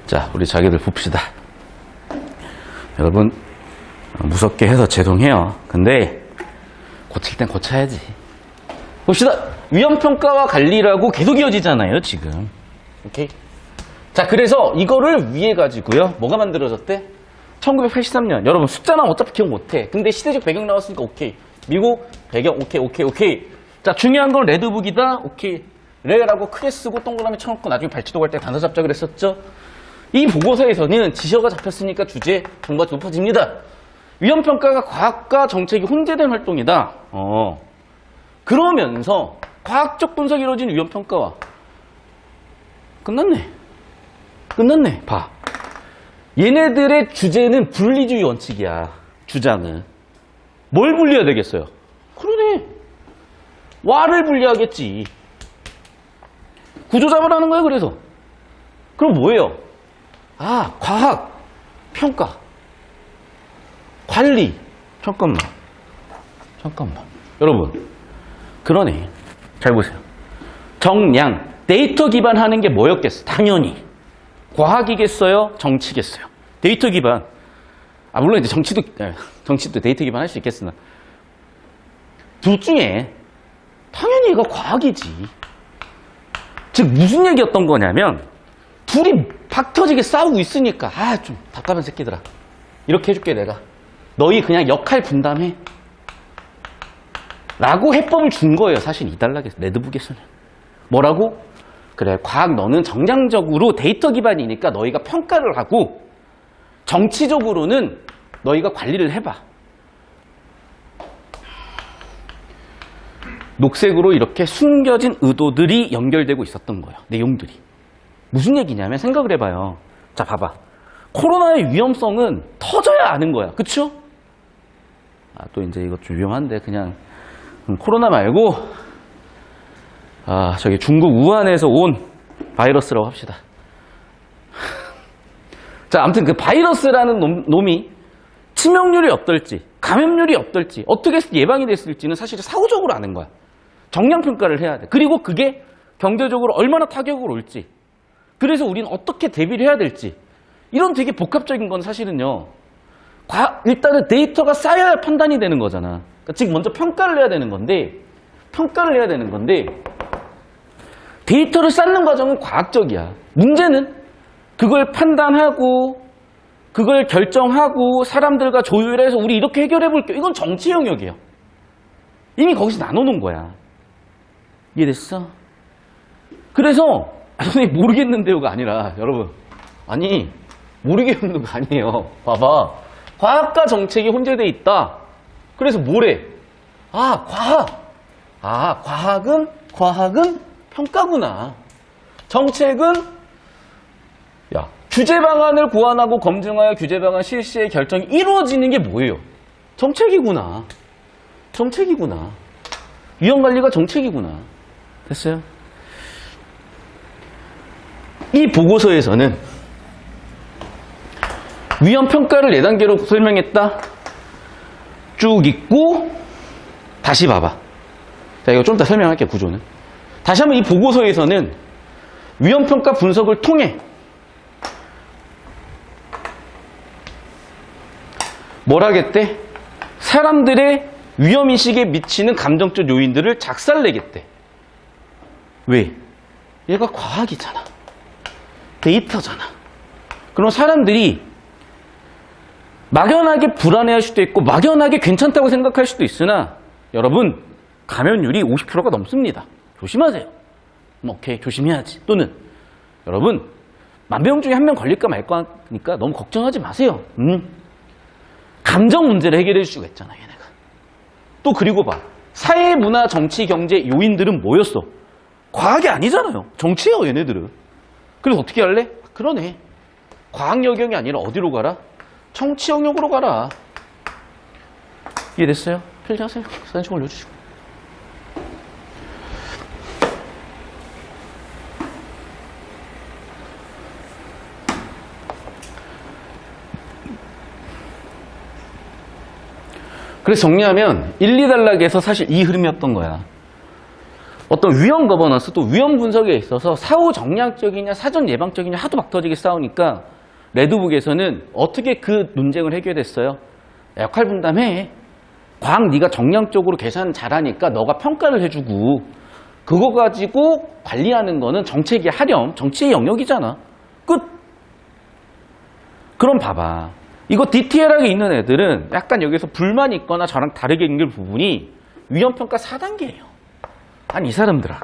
자, 우리 자기들 봅시다. 여러분, 무섭게 해서 죄송해요. 근데 고칠 땐 고쳐야지. 봅시다. 위험평가와 관리라고 계속 이어지잖아요, 지금. 오케이? 자, 그래서 이거를 위해 가지고요. 뭐가 만들어졌대? 1983년. 여러분, 숫자는 어차피 기억 못해. 근데 시대적 배경 나왔으니까 오케이. 미국 배경, 오케이. 자, 중요한 건 레드북이다. 오케이. 레라고 크게 쓰고 동그라미 쳐놓고 나중에 발치도 갈 때 단어 잡자 그랬었죠? 이 보고서에서는 지시어가 잡혔으니까 주제 정보가 높아집니다. 위험평가가 과학과 정책이 혼재된 활동이다. 그러면서 과학적 분석이 이루어진 위험평가와 끝났네. 봐. 얘네들의 주제는 분리주의 원칙이야. 주장은. 뭘 분리해야 되겠어요? 그러네. 와를 분리하겠지. 구조 잡으라는 거예요, 그래서. 그럼 뭐예요? 과학, 평가, 관리. 잠깐만. 여러분, 그러네. 잘 보세요. 정량, 데이터 기반하는 게 뭐였겠어? 당연히. 과학이겠어요? 정치겠어요? 데이터 기반. 물론 이제 정치도 데이터 기반 할 수 있겠으나. 둘 중에 당연히 이거 과학이지. 즉, 무슨 얘기였던 거냐면, 둘이 박 터지게 싸우고 있으니까, 좀 답답한 새끼들아. 이렇게 해줄게, 내가. 너희 그냥 역할 분담해. 라고 해법을 준 거예요. 사실 이 단락에서, 레드북에서는. 뭐라고? 그래, 과학 너는 정량적으로 데이터 기반이니까 너희가 평가를 하고 정치적으로는 너희가 관리를 해봐. 녹색으로 이렇게 숨겨진 의도들이 연결되고 있었던 거예요. 내용들이. 무슨 얘기냐면 생각을 해봐요. 자, 봐봐. 코로나의 위험성은 터져야 아는 거야. 그쵸? 또 이제 이것 좀 위험한데 그냥 코로나 말고 저기 중국 우한에서 온 바이러스라고 합시다. 자, 아무튼 그 바이러스라는 놈이 치명률이 어떨지, 감염률이 어떨지, 어떻게 예방이 됐을지는 사실 사후적으로 아는 거야. 정량평가를 해야 돼. 그리고 그게 경제적으로 얼마나 타격을 올지, 그래서 우리는 어떻게 대비를 해야 될지, 이런 되게 복합적인 건 사실은요. 일단은 데이터가 쌓여야 판단이 되는 거잖아. 그러니까 즉 먼저 평가를 해야 되는 건데 데이터를 쌓는 과정은 과학적이야. 문제는 그걸 판단하고 그걸 결정하고 사람들과 조율해서 우리 이렇게 해결해 볼게요. 이건 정치 영역이에요. 이미 거기서 나눠놓은 거야. 이해됐어? 그래서 선생님 모르겠는데요가 아니라 여러분 아니 모르겠는데가 아니에요. 봐봐. 과학과 정책이 혼재돼 있다. 그래서 뭐래? 과학은 평가구나. 정책은 규제 방안을 고안하고 검증하여 규제 방안 실시의 결정이 이루어지는 게 뭐예요? 정책이구나. 위험관리가 정책이구나. 됐어요? 이 보고서에서는 위험평가를 4단계로 설명했다. 쭉 있고 다시 봐봐. 자, 이거 좀 이따 설명할게요. 구조는. 다시 한번 이 보고서에서는 위험평가 분석을 통해 뭘 하겠대? 사람들의 위험인식에 미치는 감정적 요인들을 작살내겠대. 왜? 얘가 과학이잖아. 데이터잖아. 그럼 사람들이 막연하게 불안해할 수도 있고 막연하게 괜찮다고 생각할 수도 있으나 여러분 감염률이 50%가 넘습니다. 조심하세요. 오케이 조심해야지. 또는 여러분 10,000명 중에 1명 걸릴까 말까 하니까 너무 걱정하지 마세요. 감정 문제를 해결해 줄 수가 있잖아 얘네가. 또 그리고 봐. 사회, 문화, 정치, 경제 요인들은 뭐였어? 과학이 아니잖아요. 정치예요 얘네들은. 그래서 어떻게 할래? 그러네. 과학 영역이 아니라 어디로 가라? 정치 영역으로 가라. 이해됐어요? 편리하세요. 사진 좀 올려주시고. 그래서 정리하면 1, 2단락에서 사실 이 흐름이었던 거야. 어떤 위험 거버넌스 또 위험 분석에 있어서 사후 정략적이냐 사전 예방적이냐 하도 막 터지게 싸우니까 레드북에서는 어떻게 그 논쟁을 해결했어요? 역할 분담해. 과학 네가 정량적으로 계산 잘하니까 너가 평가를 해주고 그거 가지고 관리하는 거는 정책의 하렴, 정치의 영역이잖아. 끝. 그럼 봐봐. 이거 디테일하게 있는 애들은 약간 여기서 불만이 있거나 저랑 다르게 읽는 부분이 위험평가 4단계예요. 아니 이 사람들아.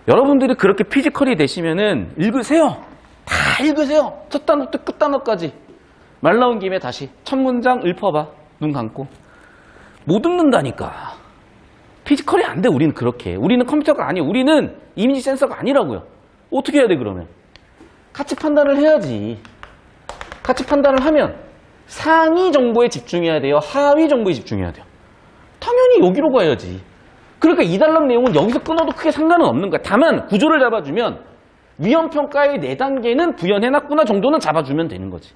여러분들이 그렇게 피지컬이 되시면은 읽으세요. 다 읽으세요. 첫 단어부터 끝 단어까지. 말 나온 김에 다시 첫 문장 읊어봐. 눈 감고. 못 읽는다니까. 피지컬이 안 돼. 우리는 그렇게. 우리는 컴퓨터가 아니에요. 우리는 이미지 센서가 아니라고요. 어떻게 해야 돼 그러면? 같이 판단을 해야지. 같이 판단을 하면 상위 정보에 집중해야 돼요? 하위 정보에 집중해야 돼요? 당연히 여기로 가야지. 그러니까 이 단락 내용은 여기서 끊어도 크게 상관은 없는 거야. 다만 구조를 잡아주면 위험평가의 4단계는 구현해놨구나 정도는 잡아주면 되는 거지.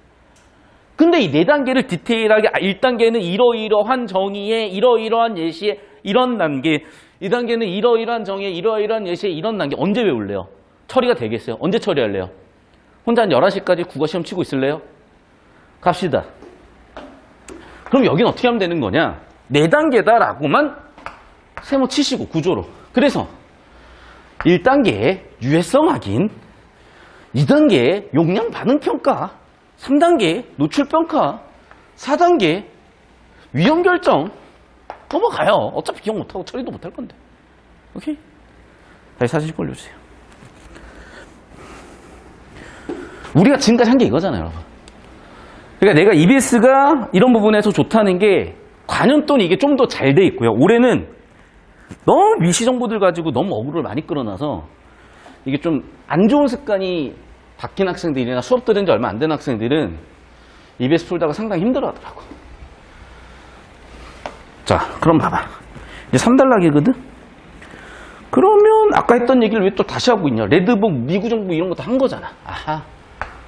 근데 이 4단계를 디테일하게 1단계는 이러이러한 정의에 이러이러한 예시에 이런 단계 2단계는 이러이러한 정의에 이러이러한 예시에 이런 단계 언제 외울래요? 처리가 되겠어요? 언제 처리할래요? 혼자 한 11시까지 국어시험 치고 있을래요? 갑시다. 그럼 여긴 어떻게 하면 되는 거냐? 4단계다라고만 세모 치시고 구조로. 그래서 1단계 유해성 확인, 2단계 용량 반응 평가, 3단계 노출 평가, 4단계 위험 결정. 넘어가요. 어차피 기억 못하고 처리도 못할 건데. 오케이? 다시 사진 올려주세요. 우리가 지금까지 한 게 이거잖아요, 여러분. 그러니까 내가 EBS가 이런 부분에서 좋다는 게 관연도는 이게 좀 더 잘 돼 있고요. 올해는 너무 미시 정보들 가지고 너무 어그로를 많이 끌어놔서 이게 좀 안 좋은 습관이 바뀐 학생들이나 수업 들은 지 얼마 안 된 학생들은 EBS 풀다가 상당히 힘들어 하더라고. 자, 그럼 봐봐. 이제 3단락이거든? 그러면 아까 했던 얘기를 왜 또 다시 하고 있냐? 레드북, 미국 정부 이런 거 다 한 거잖아. 아하.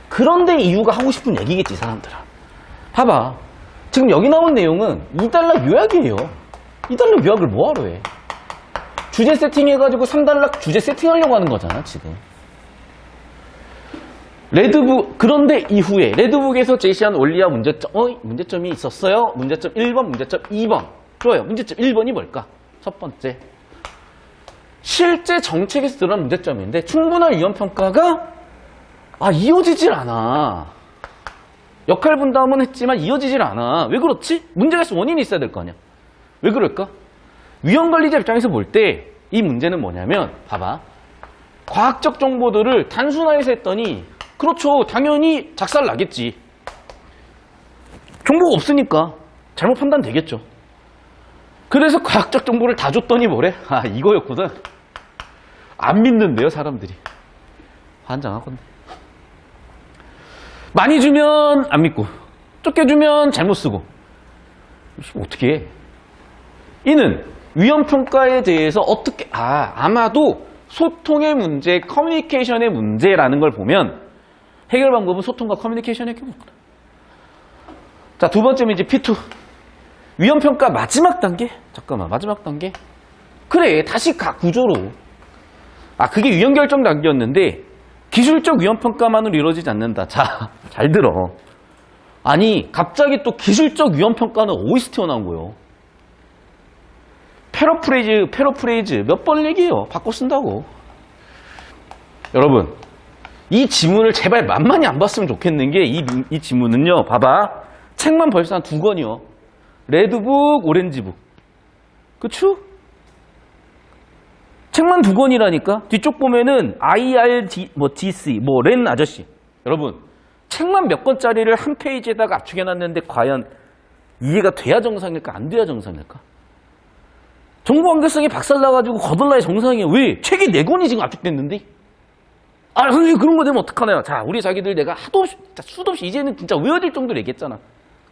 그런데 이유가 하고 싶은 얘기겠지, 이 사람들아. 봐봐. 지금 여기 나온 내용은 2단락 요약이에요. 2단락 요약을 뭐하러 해? 주제 세팅해가지고 3단락 주제 세팅하려고 하는 거잖아, 지금. 그런데 이후에 레드북에서 제시한 원리와 문제점이 있었어요. 문제점 1번, 문제점 2번. 좋아요. 문제점 1번이 뭘까? 첫 번째. 실제 정책에서 드러난 문제점인데 충분한 위험평가가 이어지질 않아. 역할 분담은 했지만 이어지질 않아. 왜 그렇지? 문제가 있어. 원인이 있어야 될 거 아니야. 왜 그럴까? 위험관리자 입장에서 볼 때 이 문제는 뭐냐면 봐봐. 과학적 정보들을 단순화해서 했더니 그렇죠. 당연히 작살 나겠지. 정보가 없으니까 잘못 판단되겠죠. 그래서 과학적 정보를 다 줬더니 뭐래? 이거였구나. 안 믿는데요, 사람들이. 환장하건데. 많이 주면 안 믿고, 적게 주면 잘못 쓰고. 어떻게 해? 이는 위험평가에 대해서 어떻게, 아마도 소통의 문제, 커뮤니케이션의 문제라는 걸 보면 해결 방법은 소통과 커뮤니케이션의 경우다. 자, 두 번째는 이제 P2. 위험평가 마지막 단계? 잠깐만, 마지막 단계? 그래, 다시 구조로. 그게 위험결정 단계였는데 기술적 위험평가만으로 이루어지지 않는다. 자, 잘 들어. 아니, 갑자기 또 기술적 위험평가는 어디서 튀어나온 거예요? 패러프레이즈 몇 번 얘기해요. 바꿔 쓴다고. 여러분, 이 지문을 제발 만만히 안 봤으면 좋겠는 게 이 지문은요. 봐봐. 책만 벌써 한 2권이요. 레드북, 오렌지북. 그쵸? 책만 2권이라니까? 뒤쪽 보면은 IRD, DC, 렌 아저씨. 여러분, 책만 몇 권짜리를 한 페이지에다가 압축해놨는데 과연 이해가 돼야 정상일까? 안 돼야 정상일까? 정보관계성이 박살나가지고 거덜나야 정상이에요. 왜? 책이 4권이 지금 압축됐는데? 선생님 그런 거 되면 어떡하나요? 자, 우리 자기들 내가 수도 없이 이제는 진짜 외워질 정도로 얘기했잖아.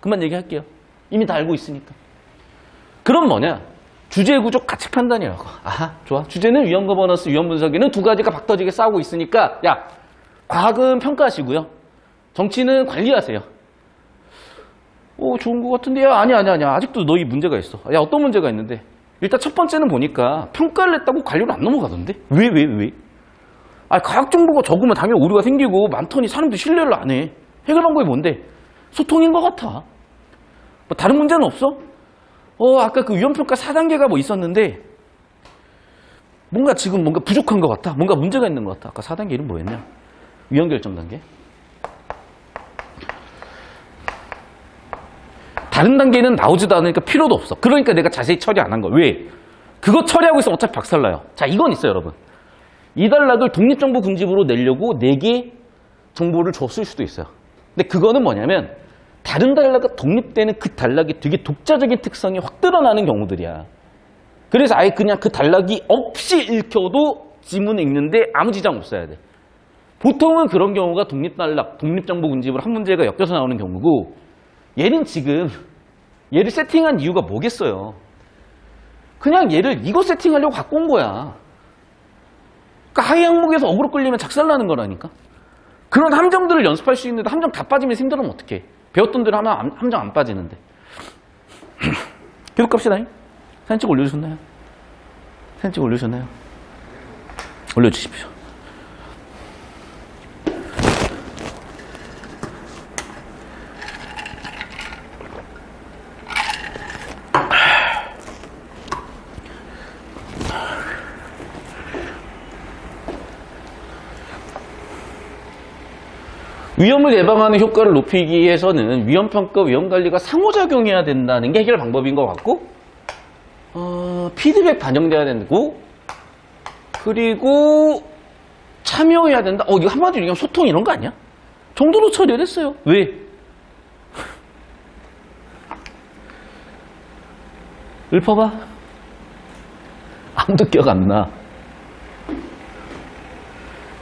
그만 얘기할게요. 이미 다 알고 있으니까. 그럼 뭐냐? 주제 구조 가치 판단이라고. 좋아. 주제는 위험 거버넌스, 위험 분석에는 두 가지가 박터지게 싸우고 있으니까 과학은 평가하시고요. 정치는 관리하세요. 좋은 것 같은데. 아니야. 아직도 너희 문제가 있어. 어떤 문제가 있는데? 일단 첫 번째는 보니까 평가를 했다고 관료를 안 넘어가던데? 왜? 과학 정보가 적으면 당연히 오류가 생기고 많더니 사람들이 신뢰를 안 해. 해결 방법이 뭔데? 소통인 것 같아. 다른 문제는 없어? 아까 그 위험평가 4단계가 있었는데 뭔가 부족한 것 같아. 뭔가 문제가 있는 것 같아. 아까 4단계 이름 뭐였냐? 위험결정 단계. 다른 단계는 나오지도 않으니까 필요도 없어. 그러니까 내가 자세히 처리 안 한 거야. 왜? 그거 처리하고 있으면 어차피 박살나요. 자, 이건 있어요, 여러분. 이 단락을 독립정보 군집으로 내려고 4개 정보를 줬을 수도 있어요. 근데 그거는 뭐냐면 다른 단락과 독립되는 그 단락이 되게 독자적인 특성이 확 드러나는 경우들이야. 그래서 아예 그냥 그 단락이 없이 읽혀도 지문을 읽는데 아무 지장 없어야 돼. 보통은 그런 경우가 독립단락, 독립정보 군집으로 한 문제가 엮여서 나오는 경우고 얘는 지금 얘를 세팅한 이유가 뭐겠어요? 그냥 얘를 이거 세팅하려고 갖고 온 거야. 그러니까 하위 항목에서 어그로 끌리면 작살나는 거라니까. 그런 함정들을 연습할 수 있는데 함정 다 빠지면 힘들으면 어떡해. 배웠던 대로 하면 함정 안 빠지는데. 계속 갑시다. 사진 찍어 올려주셨나요? 사진 찍어 올려주셨나요? 올려주십시오. 위험을 예방하는 효과를 높이기 위해서는 위험평가, 위험관리가 상호작용해야 된다는 게 해결 방법인 것 같고 피드백 반영돼야 되고 그리고 참여해야 된다. 이거 한마디로 얘기하면 소통 이런 거 아니야? 정도로 처리를 했어요. 왜? 읊어봐. 아무도 기억 안 나.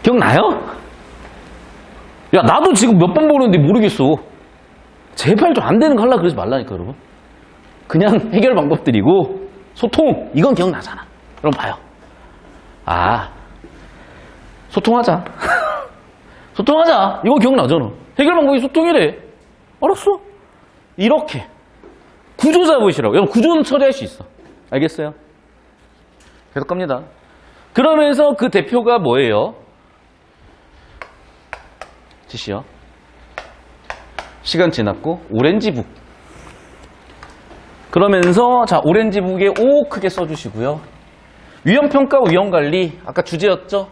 기억나요? 나도 지금 몇 번 보는데 모르겠어. 제발 좀 안 되는 거 하려고 그러지 말라니까, 여러분. 그냥 해결 방법들이고, 소통, 이건 기억나잖아. 그럼 봐요. 소통하자. 소통하자. 이거 기억나잖아. 해결 방법이 소통이래. 알았어. 이렇게. 구조 잡으시라고. 여러분, 구조는 처리할 수 있어. 알겠어요? 계속 갑니다. 그러면서 그 대표가 뭐예요? 지시요. 시간 지났고 오렌지북. 그러면서 자 오렌지북에 O 크게 써주시고요. 위험평가, 위험관리 아까 주제였죠.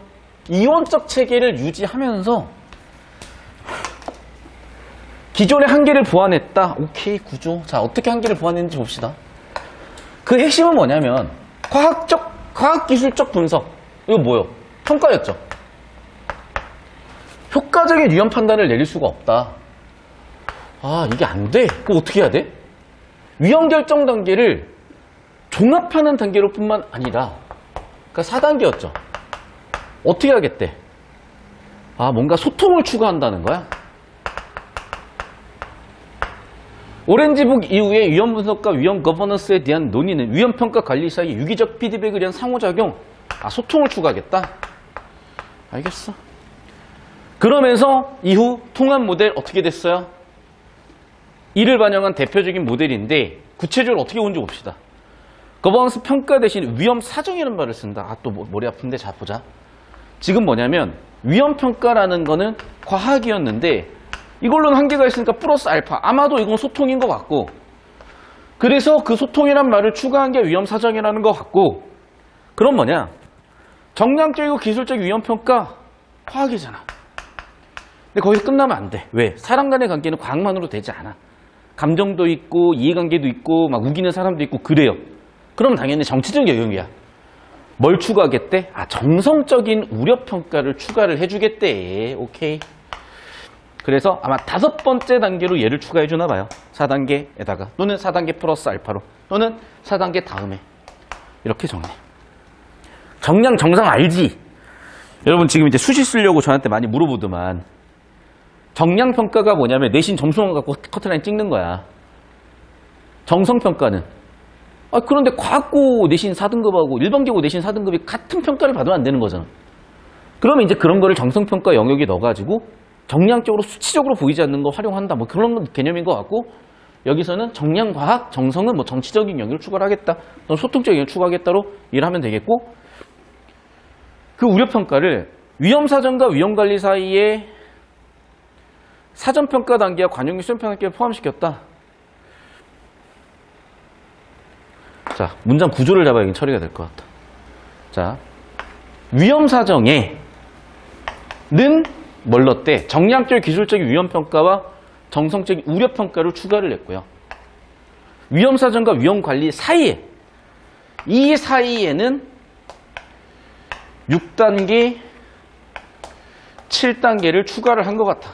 이원적 체계를 유지하면서 기존의 한계를 보완했다. 오케이 구조. 자 어떻게 한계를 보완했는지 봅시다. 그 핵심은 뭐냐면 과학기술적 분석. 이거 뭐요? 평가였죠. 효과적인 위험 판단을 내릴 수가 없다. 아 이게 안 돼. 그럼 어떻게 해야 돼? 위험 결정 단계를 종합하는 단계로 뿐만 아니라 그러니까 4단계였죠. 어떻게 하겠대? 아 뭔가 소통을 추구한다는 거야. 오렌지북 이후에 위험 분석과 위험 거버넌스에 대한 논의는 위험평가 관리 사이 유기적 피드백을 위한 상호작용. 아 소통을 추구하겠다. 알겠어. 그러면서 이후 통합 모델 어떻게 됐어요? 이를 반영한 대표적인 모델인데 구체적으로 어떻게 온지 봅시다. 거버넌스 평가 대신 위험 사정이라는 말을 쓴다. 아 또 머리 아픈데 자 보자. 지금 뭐냐면 위험 평가라는 거는 과학이었는데 이걸로는 한계가 있으니까 플러스 알파. 아마도 이건 소통인 것 같고 그래서 그 소통이란 말을 추가한 게 위험 사정이라는 것 같고 그럼 뭐냐? 정량적이고 기술적 위험 평가 과학이잖아. 근데 거기서 끝나면 안 돼. 왜? 사람 간의 관계는 과학만으로 되지 않아. 감정도 있고 이해관계도 있고 막 우기는 사람도 있고 그래요. 그럼 당연히 정치적 영역이야. 뭘 추가하겠대? 아 정성적인 우려평가를 추가를 해주겠대. 오케이. 그래서 아마 5번째 단계로 얘를 추가해 주나 봐요. 4단계에다가 또는 4단계 플러스 알파로 또는 4단계 다음에 이렇게 정리. 정량 정상 알지? 여러분 지금 이제 수시 쓰려고 저한테 많이 물어보더만 정량평가가 뭐냐면 내신 점수만 갖고 커트라인 찍는 거야. 정성평가는 그런데 과학고 내신 4등급하고 일반계고 내신 4등급이 같은 평가를 받으면 안 되는 거잖아. 그러면 이제 그런 거를 정성평가 영역에 넣어가지고 정량적으로 수치적으로 보이지 않는 거 활용한다. 뭐 그런 개념인 것 같고 여기서는 정량과학, 정성은 뭐 정치적인 영역을 추가를 하겠다. 또는 소통적인 영역을 추가하겠다로 일을 하면 되겠고 그 우려평가를 위험사정과 위험관리 사이에 사전평가 단계와 관용기 수행평가 단계를 포함시켰다. 자, 문장 구조를 잡아야 처리가 될 것 같다. 자, 위험사정에는 뭘 넣었대? 정량적 기술적인 위험평가와 정성적인 우려평가를 추가를 했고요. 위험사정과 위험관리 사이에 이 사이에는 6단계, 7단계를 추가를 한 것 같아.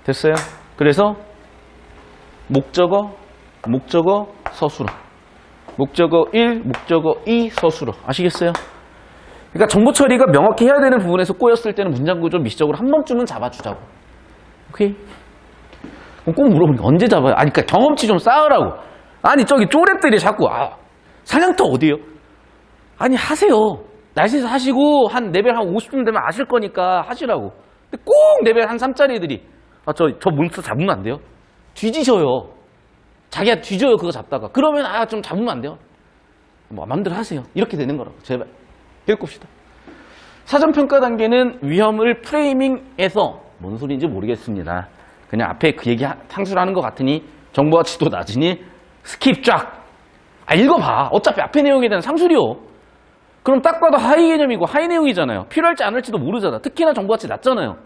됐어요? 그래서 목적어, 서술어. 목적어 1, 목적어 2, 서술어. 아시겠어요? 그러니까 정보 처리가 명확히 해야 되는 부분에서 꼬였을 때는 문장 구조 미시적으로 한 번쯤은 잡아주자고. 오케이? 꼭 물어보니까 언제 잡아요? 아니, 그러니까 경험치 좀 쌓으라고. 아니, 저기 쪼랩들이 자꾸, 사냥터 어디요? 아니, 하세요. 날씨에서 하시고, 한 레벨 한 50쯤 되면 아실 거니까 하시라고. 근데 꼭 레벨 한 3짜리 애들이, 저 몬스터 잡으면 안 돼요? 뒤지셔요. 자기가 뒤져요, 그거 잡다가. 그러면, 좀 잡으면 안 돼요? 뭐, 마음대로 하세요. 이렇게 되는 거라고. 제발. 읽읍시다. 사전평가 단계는 위험을 프레이밍해서, 뭔 소리인지 모르겠습니다. 그냥 앞에 그 얘기 상수를 하는 것 같으니, 정보 가치도 낮으니, 스킵 쫙. 읽어봐. 어차피 앞에 내용에 대한 상술이요. 그럼 딱 봐도 하이 개념이고 하이 내용이잖아요. 필요할지 안 할지도 모르잖아. 특히나 정보 가치 낮잖아요.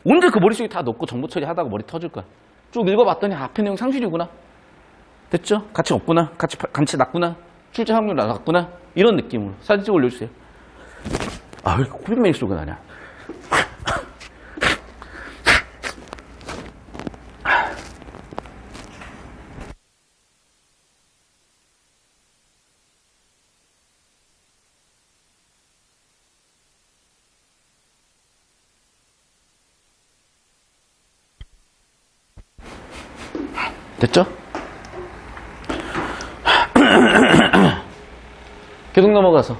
언제 그 머릿속에 다 넣고 정보 처리하다가 머리 터질 거야. 쭉 읽어봤더니 앞에 내용 상술이구나. 됐죠? 가치 없구나. 가치 낮구나. 출제 확률 낮았구나. 이런 느낌으로 사진 찍어 올려주세요. 왜 이렇게 코빅메일 소리가 나냐. 됐죠? 계속 넘어가서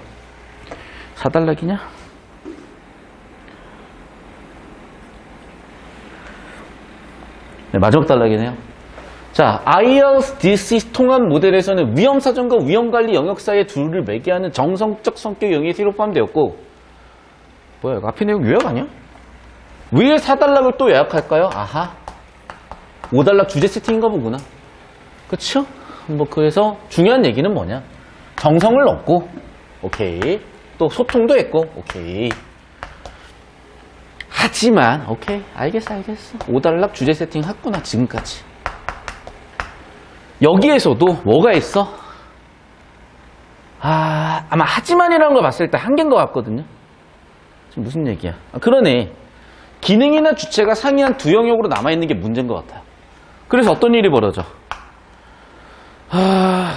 4단락이냐? 네, 마지막 단락이네요. 자, IRDC 통합 모델에서는 위험사정과 위험관리 영역 사이의 둘을 매개하는 정성적 성격 영역이 새로 포함되었고, 뭐야, 이거 앞에 내용 요약 아니야? 왜 4단락을 또 예약할까요? 아하. 5단락 주제 세팅인가 보구나. 그쵸? 뭐, 그래서 중요한 얘기는 뭐냐? 정성을 넣고, 오케이. 또 소통도 했고, 오케이. 하지만, 오케이. 알겠어. 5단락 주제 세팅 했구나, 지금까지. 여기에서도 뭐가 있어? 아마 하지만이라는 걸 봤을 때 한계인 것 같거든요. 지금 무슨 얘기야? 그러네. 기능이나 주체가 상이한 두 영역으로 남아있는 게 문제인 것 같아요. 그래서 어떤 일이 벌어져?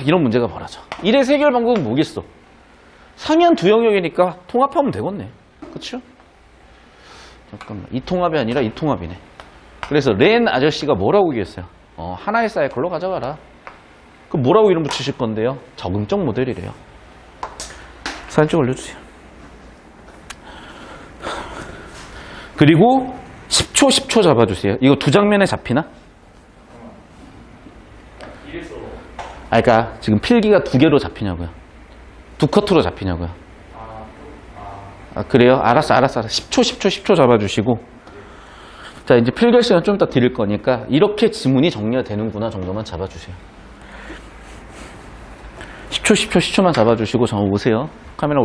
이런 문제가 벌어져. 일의 해결 방법은 뭐겠어? 상이한 두 영역이니까 통합하면 되겠네. 그쵸? 잠깐만. 이 통합이 아니라 이 통합이네. 그래서 렌 아저씨가 뭐라고 얘기했어요? 하나의 사이클로 가져가라. 그럼 뭐라고 이름 붙이실 건데요? 적응적 모델이래요. 사진 좀 올려주세요. 그리고 10초 잡아주세요. 이거 두 장면에 잡히나? 그러니까 지금 필기가 두 개로 잡히냐고요. 두 커트로 잡히냐고요. 그래요? 알았어. 10초 잡아주시고. 자, 이제 필기할 시간 좀 이따 드릴 거니까 이렇게 지문이 정리가 되는구나 정도만 잡아주세요. 10초만 잡아주시고 저 오세요. 카메라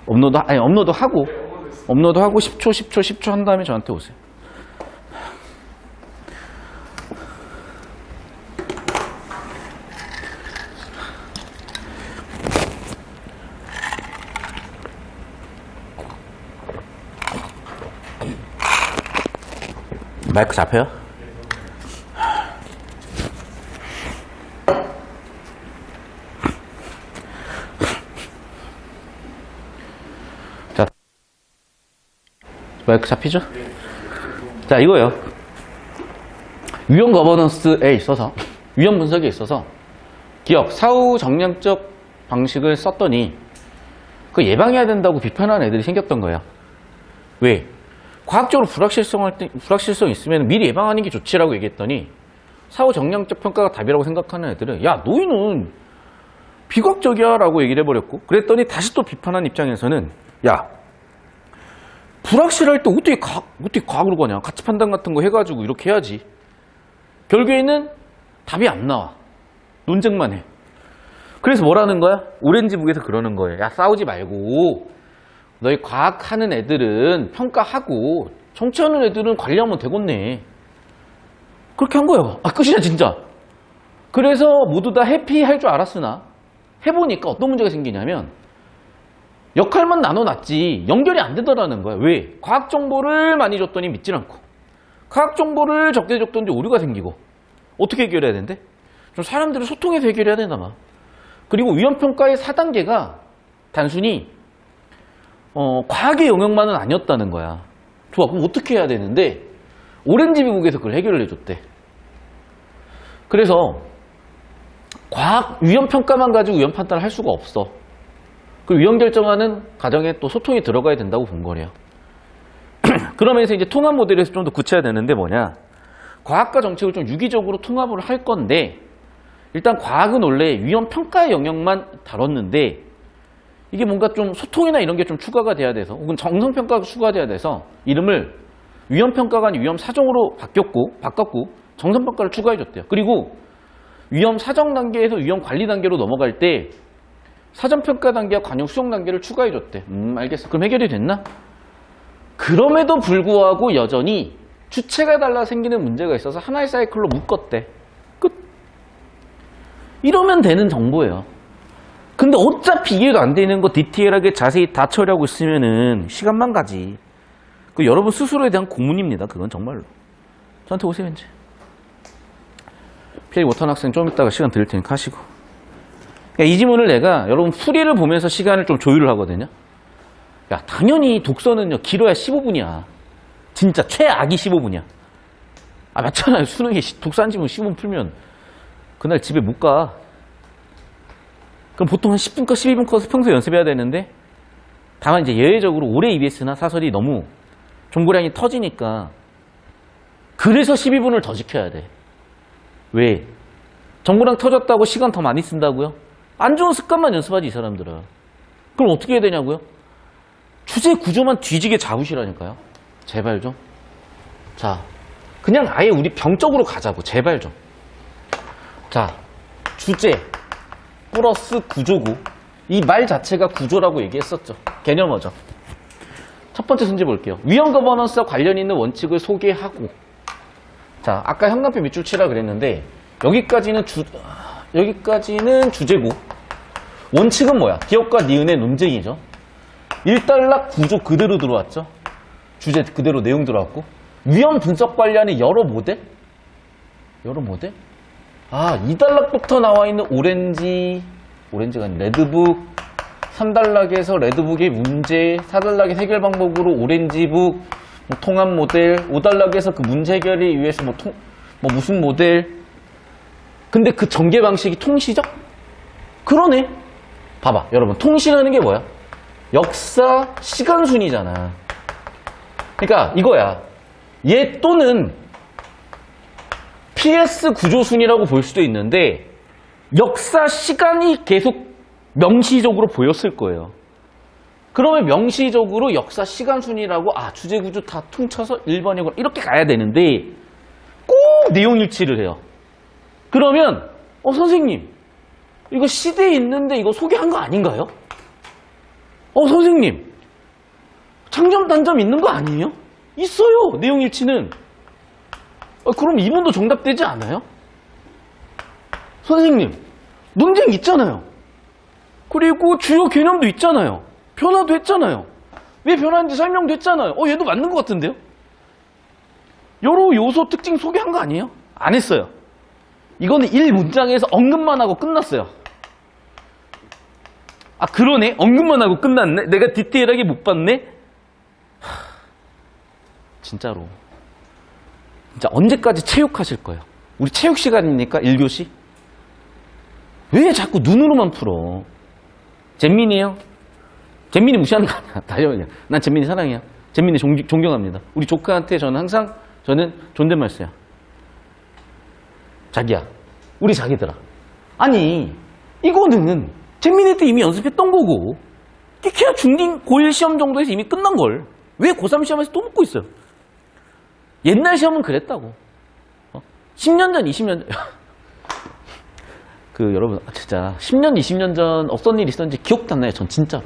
업로드하고 10초 한 다음에 저한테 오세요. 마이크 잡혀요? 자, 마이크 잡히죠? 자, 이거요. 위험 거버넌스에 있어서, 위험 분석에 있어서 기업, 사후 정량적 방식을 썼더니 그 예방해야 된다고 비판하는 애들이 생겼던 거예요. 왜? 과학적으로 불확실성 있으면 미리 예방하는 게 좋지라고 얘기했더니 사후 정량적 평가가 답이라고 생각하는 애들은 야, 너희는 비과학적이야 라고 얘기를 해버렸고, 그랬더니 다시 또 비판한 입장에서는 야, 불확실할 때 어떻게 과학으로 가냐, 가치 판단 같은 거 해가지고 이렇게 해야지. 결국에는 답이 안 나와. 논쟁만 해. 그래서 뭐라는 거야? 오렌지북에서 그러는 거예요. 야, 싸우지 말고 너희 과학하는 애들은 평가하고 정치하는 애들은 관리하면 되겠네. 그렇게 한 거예요. 끝이야 진짜. 그래서 모두 다 해피할 줄 알았으나 해보니까 어떤 문제가 생기냐면 역할만 나눠놨지 연결이 안 되더라는 거야. 왜? 과학 정보를 많이 줬더니 믿질 않고, 과학 정보를 적게 줬더니 오류가 생기고. 어떻게 해결해야 된대? 좀 사람들을 소통해서 해결해야 되나 봐. 그리고 위험평가의 4단계가 단순히 과학의 영역만은 아니었다는 거야. 좋아, 그럼 어떻게 해야 되는데 오렌지북에서 그걸 해결을 해줬대. 그래서 과학 위험평가만 가지고 위험 판단을 할 수가 없어. 그 위험 결정하는 과정에 또 소통이 들어가야 된다고 본 거래요. 그러면서 이제 통합 모델에서 좀 더 구체화되는데 뭐냐, 과학과 정책을 좀 유기적으로 통합을 할 건데, 일단 과학은 원래 위험 평가의 영역만 다뤘는데 이게 뭔가 좀 소통이나 이런 게 좀 추가가 돼야 돼서, 혹은 정성평가가 추가돼야 돼서 이름을 위험평가가 아닌 위험사정으로 바꿨고 정성평가를 추가해줬대요. 그리고 위험사정 단계에서 위험관리 단계로 넘어갈 때 사전평가 단계와 관용 수용 단계를 추가해줬대. 알겠어. 그럼 해결이 됐나? 그럼에도 불구하고 여전히 주체가 달라 생기는 문제가 있어서 하나의 사이클로 묶었대. 끝. 이러면 되는 정보예요. 근데 어차피 이해도 안 되는 거 디테일하게 자세히 다 처리하고 있으면은 시간만 가지. 그 여러분 스스로에 대한 고문입니다. 그건 정말로. 저한테 오세요 이제. 피해 못한 학생 좀 이따가 시간 드릴 테니까 하시고. 그러니까 이 지문을 내가 여러분 풀이를 보면서 시간을 좀 조율을 하거든요. 야, 당연히 독서는요 길어야 15분이야. 진짜 최악이 15분이야. 맞잖아요. 수능에 독서 한 지문 15분 풀면 그날 집에 못 가. 그럼 보통 한 10분 컷, 12분 컷을 평소에 연습해야 되는데, 다만 이제 예외적으로 올해 EBS나 사설이 너무 정보량이 터지니까 그래서 12분을 더 지켜야 돼. 왜? 정보량 터졌다고 시간 더 많이 쓴다고요? 안 좋은 습관만 연습하지 이 사람들은. 그럼 어떻게 해야 되냐고요? 주제 구조만 뒤지게 잡으시라니까요. 제발 좀. 자, 그냥 아예 우리 병적으로 가자고. 제발 좀. 자, 주제 플러스 구조고, 이 말 자체가 구조라고 얘기했었죠. 개념어죠. 첫 번째 문제 볼게요. 위험 거버넌스와 관련 있는 원칙을 소개하고. 자, 아까 형광펜 밑줄 치라 그랬는데 여기까지는 주제고, 원칙은 뭐야? 기업과 니은의 논쟁이죠. 1단락 구조 그대로 들어왔죠. 주제 그대로 내용 들어왔고, 위험 분석 관련의 여러 모델? 아, 2단락부터 나와 있는 오렌지가 아니라 레드북, 3단락에서 레드북의 문제, 4단락의 해결 방법으로 오렌지북, 뭐 통합 모델, 5단락에서 그 문제 해결을 위해서 무슨 모델. 근데 그 전개 방식이 통시적? 그러네. 봐봐, 여러분. 통시라는 게 뭐야? 역사, 시간순이잖아. 그러니까 이거야. 얘 또는 PS 구조순이라고 볼 수도 있는데 역사, 시간이 계속 명시적으로 보였을 거예요. 그러면 명시적으로 역사, 시간순이라고 주제 구조 다 퉁쳐서 1번이고 이렇게 가야 되는데 꼭 내용 일치를 해요. 그러면 선생님 이거 시대에 있는데 이거 소개한 거 아닌가요? 선생님 장점 단점 있는 거 아니에요? 있어요. 내용 일치는. 그럼 2번도 정답되지 않아요? 선생님 논쟁 있잖아요. 그리고 주요 개념도 있잖아요. 변화도 했잖아요. 왜 변화인지 설명됐잖아요. 얘도 맞는 것 같은데요? 여러 요소 특징 소개한 거 아니에요? 안 했어요. 이거는 1문장에서 언급만 하고 끝났어요. 그러네. 언급만 하고 끝났네. 내가 디테일하게 못 봤네. 진짜로. 진짜 언제까지 체육하실 거예요? 우리 체육 시간이니까 1교시? 왜 자꾸 눈으로만 풀어? 잼민이에요? 잼민이 무시하는 거 아니야. 다시요. 난 잼민이 사랑해요. 잼민이 존경합니다. 우리 조카한테 저는 존댓말 써요. 자기야, 우리 자기들아. 아니, 이거는 잼민이 때 이미 연습했던 거고, 키키야 중딩 고1 시험 정도에서 이미 끝난 걸. 왜 고3 시험에서 또 묻고 있어요? 옛날 시험은 그랬다고. 10년 전, 20년 전. 여러분, 진짜 10년, 20년 전 어떤 일이 있었는지 기억도 안 나요. 전 진짜로.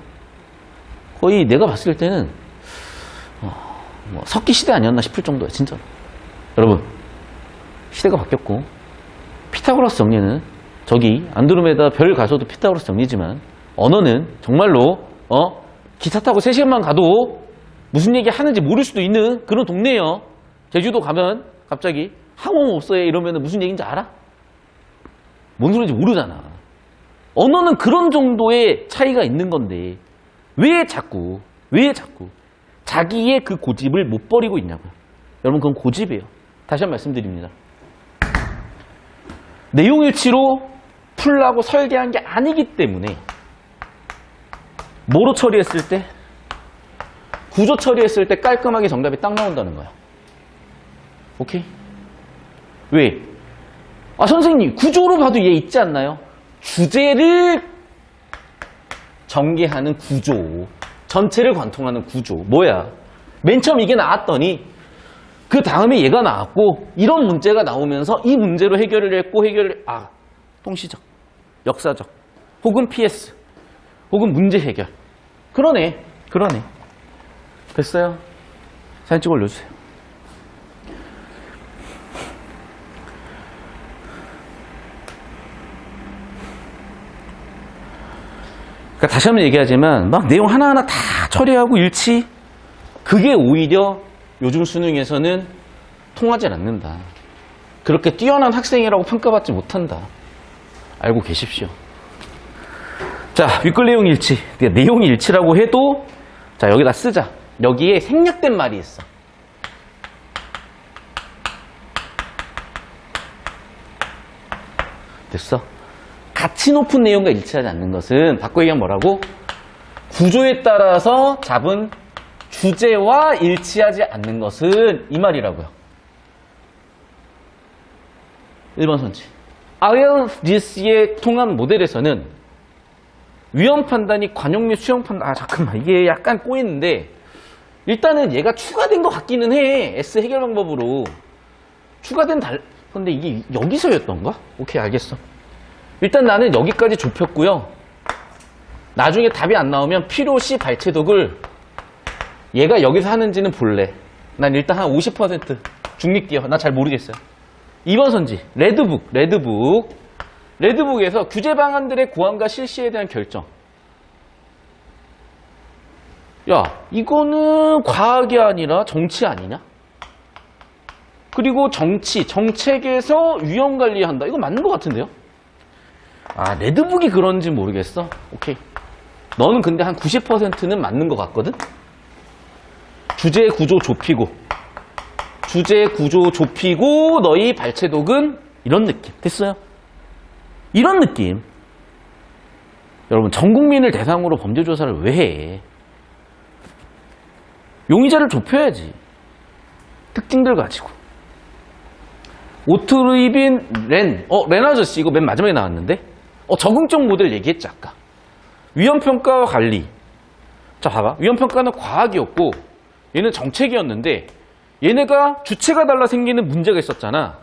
거의 내가 봤을 때는 석기 시대 아니었나 싶을 정도예요. 진짜로. 여러분, 시대가 바뀌었고 피타고라스 정리는 저기 안드로메다 별 가서도 피타고라스 정리지만 언어는 정말로 기차 타고 3시간만 가도 무슨 얘기 하는지 모를 수도 있는 그런 동네예요. 제주도 가면 갑자기 항공업소에 이러면 무슨 얘기인지 알아? 뭔 소리인지 모르잖아. 언어는 그런 정도의 차이가 있는 건데 왜 자꾸 자기의 그 고집을 못 버리고 있냐고요. 여러분, 그건 고집이에요. 다시 한번 말씀드립니다. 내용일치로 풀라고 설계한 게 아니기 때문에 뭐로 처리했을 때? 구조 처리했을 때 깔끔하게 정답이 딱 나온다는 거야. 오케이? 왜? 선생님, 구조로 봐도 얘 있지 않나요? 주제를 전개하는 구조, 전체를 관통하는 구조. 뭐야? 맨 처음 이게 나왔더니 그 다음에 얘가 나왔고 이런 문제가 나오면서 이 문제로 해결을 했고 통시적, 역사적, 혹은 PS, 혹은 문제 해결. 그러네. 됐어요? 사진 찍어 올려주세요. 그러니까 다시 한번 얘기하지만 막 내용 하나하나 다 처리하고 일치, 그게 오히려 요즘 수능에서는 통하지 않는다. 그렇게 뛰어난 학생이라고 평가받지 못한다. 알고 계십시오. 자, 윗글 내용 일치. 내용이 일치라고 해도 자, 여기다 쓰자. 여기에 생략된 말이 있어. 됐어? 가치 높은 내용과 일치하지 않는 것은 바꿔 얘기하면 뭐라고? 구조에 따라서 잡은 주제와 일치하지 않는 것은 이 말이라고요. 1번 선지. ILDS의 통합 모델에서는 위험 판단이 관용 및 수용 판단. 잠깐만. 이게 약간 꼬이는데 일단은 얘가 추가된 것 같기는 해. S 해결 방법으로. 추가된 근데 이게 여기서였던가? 오케이, 알겠어. 일단 나는 여기까지 좁혔고요. 나중에 답이 안 나오면 필요시 발췌독을 얘가 여기서 하는지는 볼래. 난 일단 한 50% 중립기어. 나 잘 모르겠어요. 2번 선지. 레드북에서 규제 방안들의 고안과 실시에 대한 결정. 야, 이거는 과학이 아니라 정치 아니냐? 그리고 정책에서 위험 관리한다. 이거 맞는 것 같은데요? 아, 레드북이 그런지 모르겠어. 오케이. 너는 근데 한 90%는 맞는 것 같거든? 주제 구조 좁히고 너희 발췌독은 이런 느낌. 됐어요? 이런 느낌. 여러분, 전 국민을 대상으로 범죄 조사를 왜 해? 용의자를 좁혀야지. 특징들 가지고. 오트루이빈 렌 아저씨 이거 맨 마지막에 나왔는데 적응적 모델 얘기했지 아까. 위험평가와 관리. 자, 봐봐. 위험평가는 과학이었고 얘는 정책이었는데 얘네가 주체가 달라 생기는 문제가 있었잖아.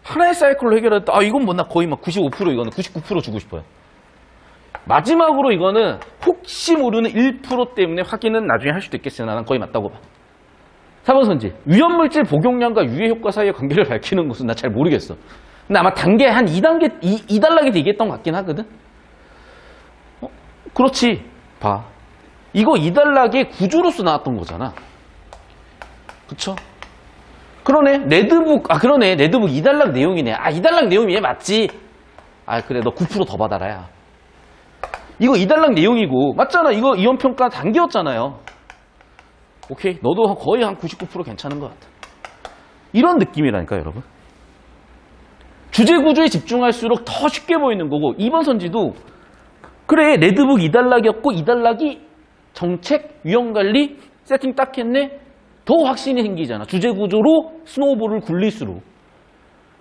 하나의 사이클로 해결할 때 이건 뭐 나 거의 막 95% 이거는 99% 주고 싶어요. 마지막으로 이거는 혹시 모르는 1% 때문에 확인은 나중에 할 수도 있겠으나 난 거의 맞다고 봐. 4번 선지. 위험물질 복용량과 유해 효과 사이의 관계를 밝히는 것은 나 잘 모르겠어. 근데 아마 단계 한 2단계, 2단락에서 얘기했던 것 같긴 하거든? 그렇지. 봐. 이거 2단락의 구조로서 나왔던 거잖아. 그쵸? 그러네. 그러네. 레드북 2단락 내용이네. 2단락 내용이 얘 맞지? 그래. 너 9% 더 받아라, 야. 이거 2단락 내용이고, 맞잖아. 이거 이원평가 단계였잖아요. 오케이. 너도 거의 한 99% 괜찮은 것 같아. 이런 느낌이라니까, 여러분. 주제 구조에 집중할수록 더 쉽게 보이는 거고, 2번 선지도, 그래. 레드북 2단락이었고, 2단락이 정책, 위험관리, 세팅 딱 했네. 더 확신이 생기잖아. 주제 구조로 스노우볼을 굴릴수록.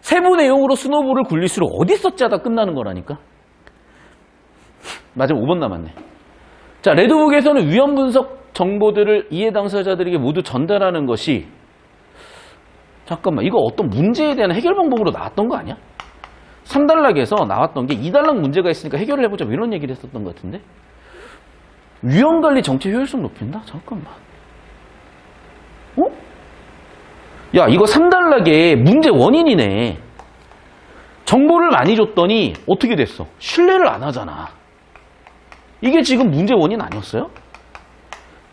세부 내용으로 스노우볼을 굴릴수록 어디서 짜다 끝나는 거라니까. 마지막 5번 남았네. 자, 레드북에서는 위험 분석 정보들을 이해 당사자들에게 모두 전달하는 것이 잠깐만, 이거 어떤 문제에 대한 해결 방법으로 나왔던 거 아니야? 3단락에서 나왔던 게 2단락 문제가 있으니까 해결을 해보자 뭐 이런 얘기를 했었던 것 같은데. 위험관리 정책 효율성 높인다? 잠깐만. 야, 이거 3단락의 문제 원인이네. 정보를 많이 줬더니 어떻게 됐어? 신뢰를 안 하잖아. 이게 지금 문제 원인 아니었어요?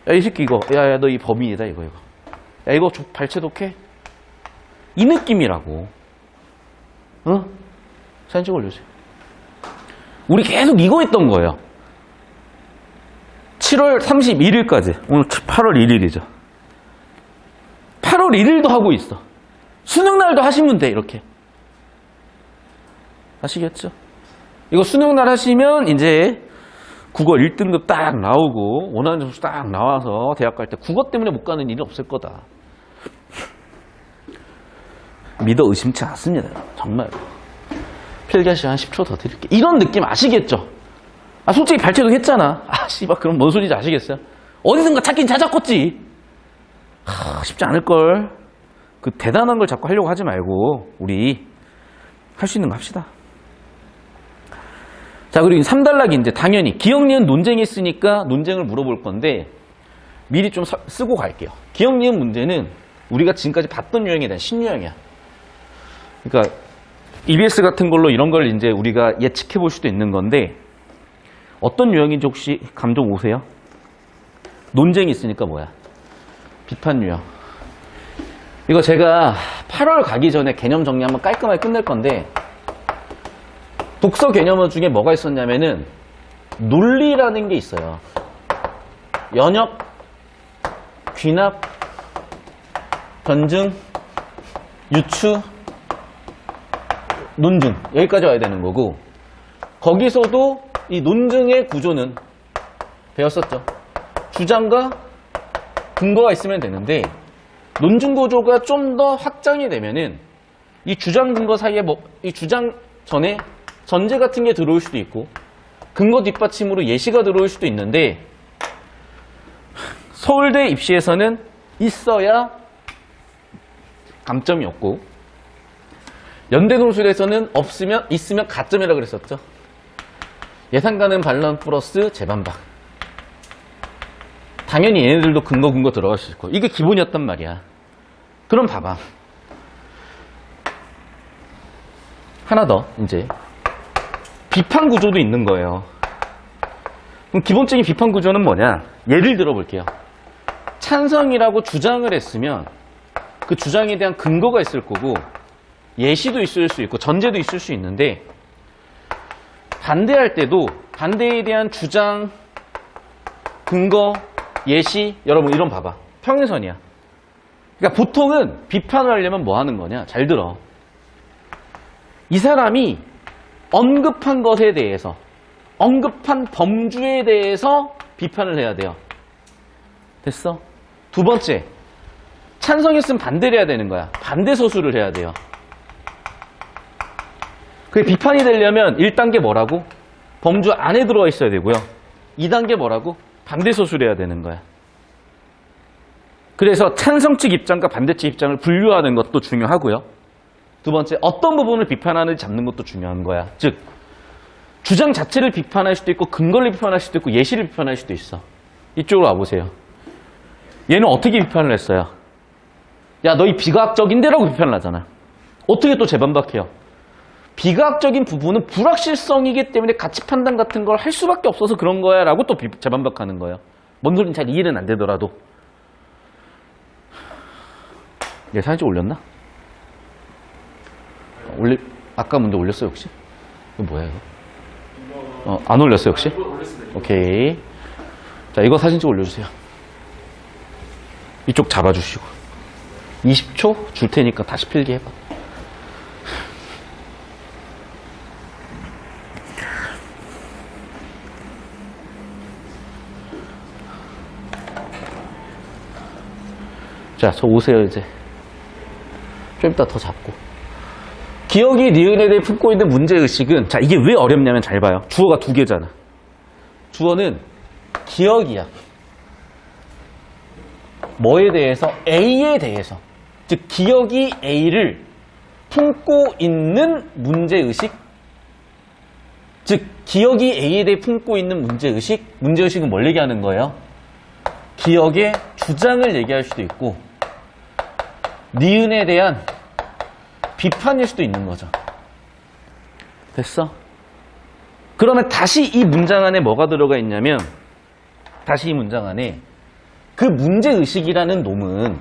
야, 이 새끼 이거. 야, 너 이 범인이다, 이거. 야, 이거 발췌독해? 이 느낌이라고. 사진 찍어 올려주세요. 우리 계속 이거 했던 거예요. 7월 31일까지. 오늘 8월 1일이죠. 8월 1일도 하고 있어. 수능날도 하시면 돼, 이렇게. 아시겠죠? 이거 수능날 하시면 이제 국어 1등급 딱 나오고 원하는 점수 딱 나와서 대학 갈 때 국어 때문에 못 가는 일이 없을 거다. 믿어 의심치 않습니다. 정말. 필기 시간 10초 더 드릴게요. 이런 느낌 아시겠죠? 솔직히 발췌도 했잖아. 씨발, 그럼 뭔 소리인지 아시겠어요? 어디선가 찾긴 찾았겠지. 쉽지 않을걸. 그 대단한 걸 자꾸 하려고 하지 말고 우리 할 수 있는 거 합시다. 자, 그리고 3단락이 이제 당연히 기억, 니은, 논쟁이 있으니까 논쟁을 물어볼 건데 미리 좀 쓰고 갈게요. 기억, 니은 문제는 우리가 지금까지 봤던 유형에 대한 신유형이야. 그러니까 EBS 같은 걸로 이런 걸 이제 우리가 예측해 볼 수도 있는 건데 어떤 유형인지 혹시 감 좀 오세요? 논쟁이 있으니까 뭐야? 비판 유형. 이거 제가 8월 가기 전에 개념 정리 한번 깔끔하게 끝낼 건데 독서 개념어 중에 뭐가 있었냐면은 논리라는 게 있어요. 연역, 귀납, 변증, 유추, 논증. 여기까지 와야 되는 거고 거기서도 이 논증의 구조는 배웠었죠. 주장과 근거가 있으면 되는데 논증 구조가 좀 더 확장이 되면은 이 주장 근거 사이에 이 주장 전에 전제 같은 게 들어올 수도 있고 근거 뒷받침으로 예시가 들어올 수도 있는데 서울대 입시에서는 있어야 감점이 없고 연대 논술에서는 있으면 가점이라고 그랬었죠. 예상가는 반론 플러스 재반박. 당연히 얘네들도 근거 들어갈 수 있고 이게 기본이었단 말이야. 그럼 봐봐. 하나 더 이제 비판 구조도 있는 거예요. 그럼 기본적인 비판 구조는 뭐냐? 예를 들어 볼게요. 찬성이라고 주장을 했으면 그 주장에 대한 근거가 있을 거고 예시도 있을 수 있고 전제도 있을 수 있는데 반대할 때도 반대에 대한 주장, 근거, 예시 여러분 이런 봐봐. 평행선이야. 그러니까 보통은 비판을 하려면 뭐 하는 거냐? 잘 들어. 이 사람이 언급한 것에 대해서 언급한 범주에 대해서 비판을 해야 돼요. 됐어? 두 번째, 찬성했으면 반대를 해야 되는 거야. 반대 서술을 해야 돼요. 그게 비판이 되려면 1단계 뭐라고? 범주 안에 들어와 있어야 되고요. 2단계 뭐라고? 반대 서술해야 되는 거야. 그래서 찬성 측 입장과 반대 측 입장을 분류하는 것도 중요하고요. 두 번째, 어떤 부분을 비판하는지 잡는 것도 중요한 거야. 즉, 주장 자체를 비판할 수도 있고 근거를 비판할 수도 있고 예시를 비판할 수도 있어. 이쪽으로 와보세요. 얘는 어떻게 비판을 했어요? 야, 너희 비과학적인데라고 비판을 하잖아. 어떻게 또 재반박해요? 비과학적인 부분은 불확실성이기 때문에 가치 판단 같은 걸 할 수밖에 없어서 그런 거야 라고 또 재반박하는 거예요. 뭔 소리인지 잘 이해는 안 되더라도. 얘 사진 좀 올렸나? 아까 먼저 올렸어요 혹시? 이거 뭐야 이거? 안 올렸어요 혹시? 오케이. 자, 이거 사진 좀 올려주세요. 이쪽 잡아주시고 20초 줄 테니까 다시 필기해봐. 자, 저 오세요 이제. 좀 이따 더 잡고. 기억이 니은에 대해 품고 있는 문제의식은, 자, 이게 왜 어렵냐면 잘 봐요. 주어가 두 개잖아. 주어는 기억이야. 뭐에 대해서? A에 대해서. 즉, 기억이 A를 품고 있는 문제의식. 즉, 기억이 A에 대해 품고 있는 문제의식. 문제의식은 뭘 얘기하는 거예요? 기억의 주장을 얘기할 수도 있고, 니은에 대한 비판일 수도 있는 거죠. 됐어? 그러면 다시 이 문장 안에 뭐가 들어가 있냐면, 다시 이 문장 안에 그 문제의식이라는 놈은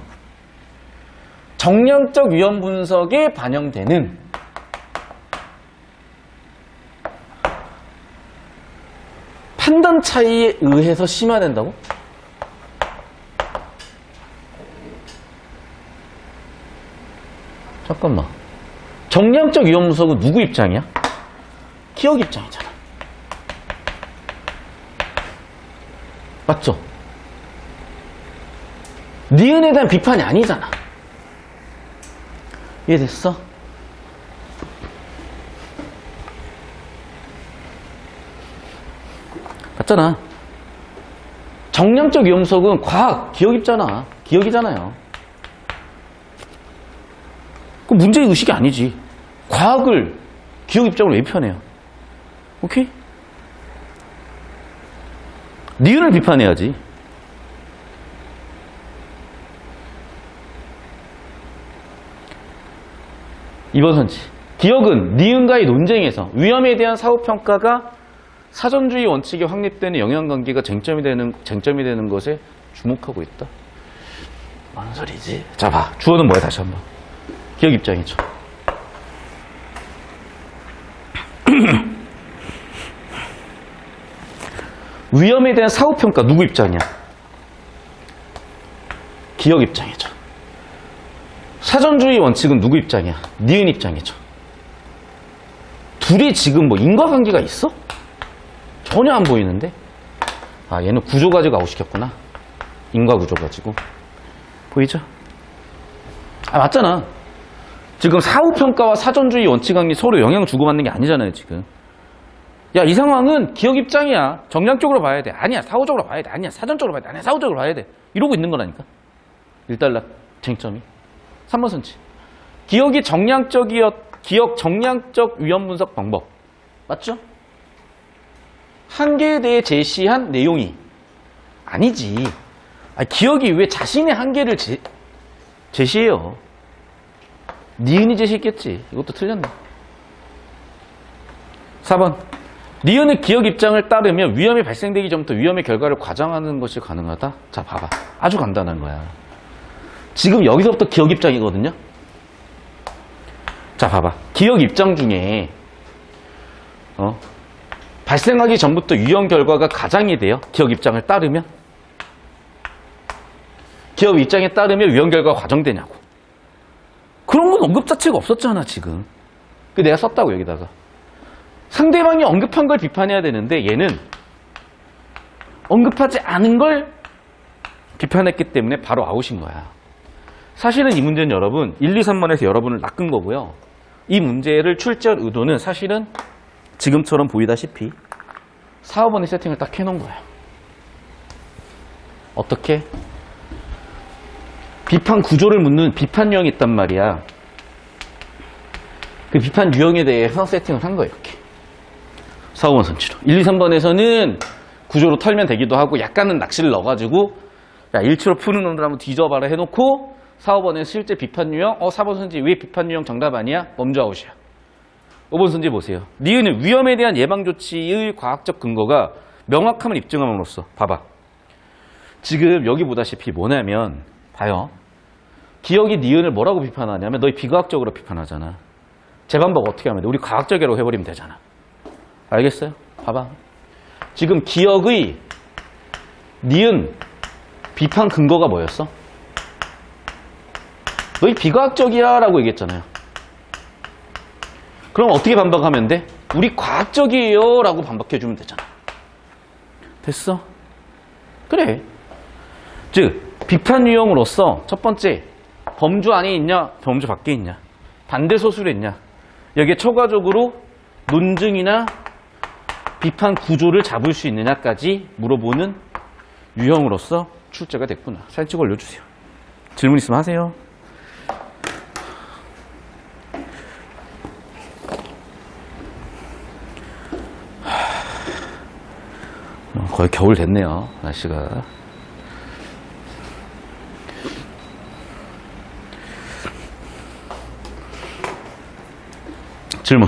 정량적 위험 분석에 반영되는 판단 차이에 의해서 심화된다고? 잠깐만. 정량적 위험 분석은 누구 입장이야? 기억 입장이잖아. 맞죠? 니은에 대한 비판이 아니잖아. 이해됐어? 맞잖아. 정량적 위험 분석은 과학, 기억 입잖아. 기억이잖아요. 그 문제의식이 아니지. 과학을 기억 입장으로 왜 비판해요? 오케이? 니은을 비판해야지. 이번 선지. 기억은 니은과의 논쟁에서 위험에 대한 사후평가가 사전주의 원칙에 확립되는 영향관계가 쟁점이 되는 것에 주목하고 있다. 뭔 소리지? 자, 봐. 주어는 뭐야, 다시 한번. 기억 입장이죠. 위험에 대한 사후평가 누구 입장이야? 기억 입장이죠. 사전주의 원칙은 누구 입장이야? 니은 입장이죠. 둘이 지금 뭐 인과관계가 있어? 전혀 안 보이는데? 아, 얘는 구조 가지고 아웃시켰구나. 인과구조 가지고. 보이죠? 아, 맞잖아. 지금 사후평가와 사전주의 원칙관계 서로 영향을 주고받는 게 아니잖아요, 지금. 야, 이 상황은 기억 입장이야. 정량적으로 봐야 돼. 아니야, 사후적으로 봐야 돼. 아니야, 사전적으로 봐야 돼. 아니야, 사후적으로 봐야 돼. 이러고 있는 거라니까. 1달러 쟁점이. 3번 선지. 기억 정량적 위험 분석 방법. 맞죠? 한계에 대해 제시한 내용이 아니지. 아니, 기억이 왜 자신의 한계를 제시해요? 니은이 제시했겠지. 이것도 틀렸네. 4번. 니은의 기억 입장을 따르면 위험이 발생되기 전부터 위험의 결과를 과장하는 것이 가능하다? 자, 봐봐. 아주 간단한 거야. 지금 여기서부터 기억 입장이거든요? 자, 봐봐. 기억 입장 중에, 발생하기 전부터 위험 결과가 가장이 돼요? 기억 입장을 따르면? 기업 입장에 따르면 위험 결과가 과정되냐고. 그런 건 언급 자체가 없었잖아, 지금. 그 내가 썼다고, 여기다가. 상대방이 언급한 걸 비판해야 되는데 얘는 언급하지 않은 걸 비판했기 때문에 바로 아웃인 거야. 사실은 이 문제는 여러분 1, 2, 3번에서 여러분을 낚은 거고요. 이 문제를 출제할 의도는 사실은 지금처럼 보이다시피 4, 5번의 세팅을 딱 해놓은 거예요. 어떻게? 비판 구조를 묻는 비판 유형이 있단 말이야. 그 비판 유형에 대해서 세팅을 한 거예요. 이렇게. 4, 5번 선치로. 1, 2, 3번에서는 구조로 털면 되기도 하고 약간은 낚시를 넣어가지고 야, 일치로 푸는 놈들 한번 뒤져봐라 해놓고 4, 5번에 실제 비판 유형 4번 선지 왜 비판 유형 정답 아니야? 먼저 아웃이야. 5번 선지 보세요. 니은은 위험에 대한 예방조치의 과학적 근거가 명확함을 입증함으로써 봐봐. 지금 여기 보다시피 뭐냐면 봐요. 기억이 니은을 뭐라고 비판하냐면 너희 비과학적으로 비판하잖아. 재반복 어떻게 하면 돼? 우리 과학적으로 해버리면 되잖아. 알겠어요? 봐봐. 지금 기억의 니은 비판 근거가 뭐였어? 너희 비과학적이야 라고 얘기했잖아요. 그럼 어떻게 반박하면 돼? 우리 과학적이에요 라고 반박해주면 되잖아. 됐어? 그래. 즉 비판 유형으로서 첫 번째 범주 안에 있냐 범주 밖에 있냐 반대 소술에 있냐 여기에 초과적으로 논증이나 비판 구조를 잡을 수 있느냐까지 물어보는 유형으로서 출제가 됐구나. 사진 찍어 올려주세요. 질문 있으면 하세요. 거의 겨울 됐네요. 날씨가. 질문.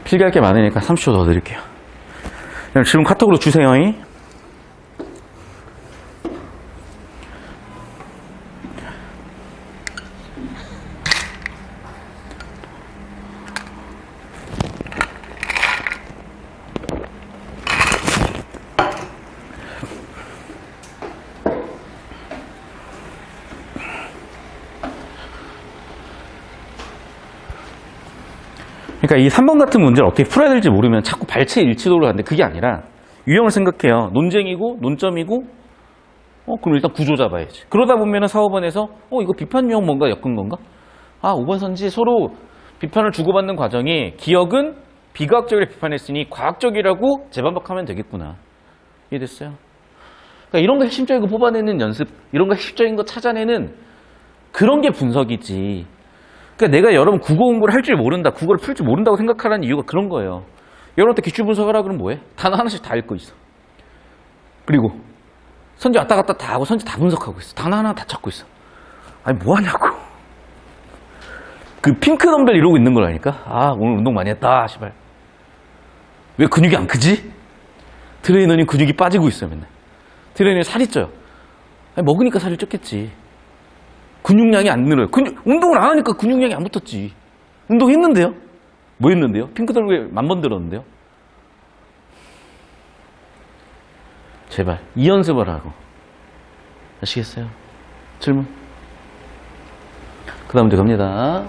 필기할 게 많으니까 30초 더 드릴게요. 질문 카톡으로 주세요. 그러니까 이 3번 같은 문제를 어떻게 풀어야 될지 모르면 자꾸 발체 일치도를 하는데 그게 아니라 유형을 생각해요. 논쟁이고 논점이고 그럼 일단 구조 잡아야지. 그러다 보면은 4, 5번에서 이거 비판 유형 뭔가 엮은 건가? 5번 선지 서로 비판을 주고받는 과정에 기억은 비과학적으로 비판했으니 과학적이라고 재반박하면 되겠구나. 이해됐어요? 그러니까 이런 거 핵심적인 거 뽑아내는 연습, 이런 거 핵심적인 거 찾아내는 그런 게 분석이지. 그러니까 내가 여러분 국어 공부를 할 줄 모른다, 국어를 풀 줄 모른다고 생각하라는 이유가 그런 거예요. 여러분한테 기출 분석하라 그러면 뭐해? 단어 하나씩 다 읽고 있어. 그리고 선지 왔다 갔다 다 하고 선지 다 분석하고 있어. 단어 하나 다 찾고 있어. 아니 뭐 하냐고. 그 핑크덤벨 이러고 있는 거라니까. 오늘 운동 많이 했다 시발. 왜 근육이 안 크지? 트레이너님 근육이 빠지고 있어요 맨날. 트레이너님 살이 쪄요. 아니, 먹으니까 살이 쪘겠지. 근육량이 안 늘어요. 운동을 안 하니까 근육량이 안 붙었지. 운동했는데요? 뭐 했는데요? 핑크덤벨 10,000번 들었는데요? 제발 이 연습을 하고. 아시겠어요? 질문. 그 다음 문제 갑니다.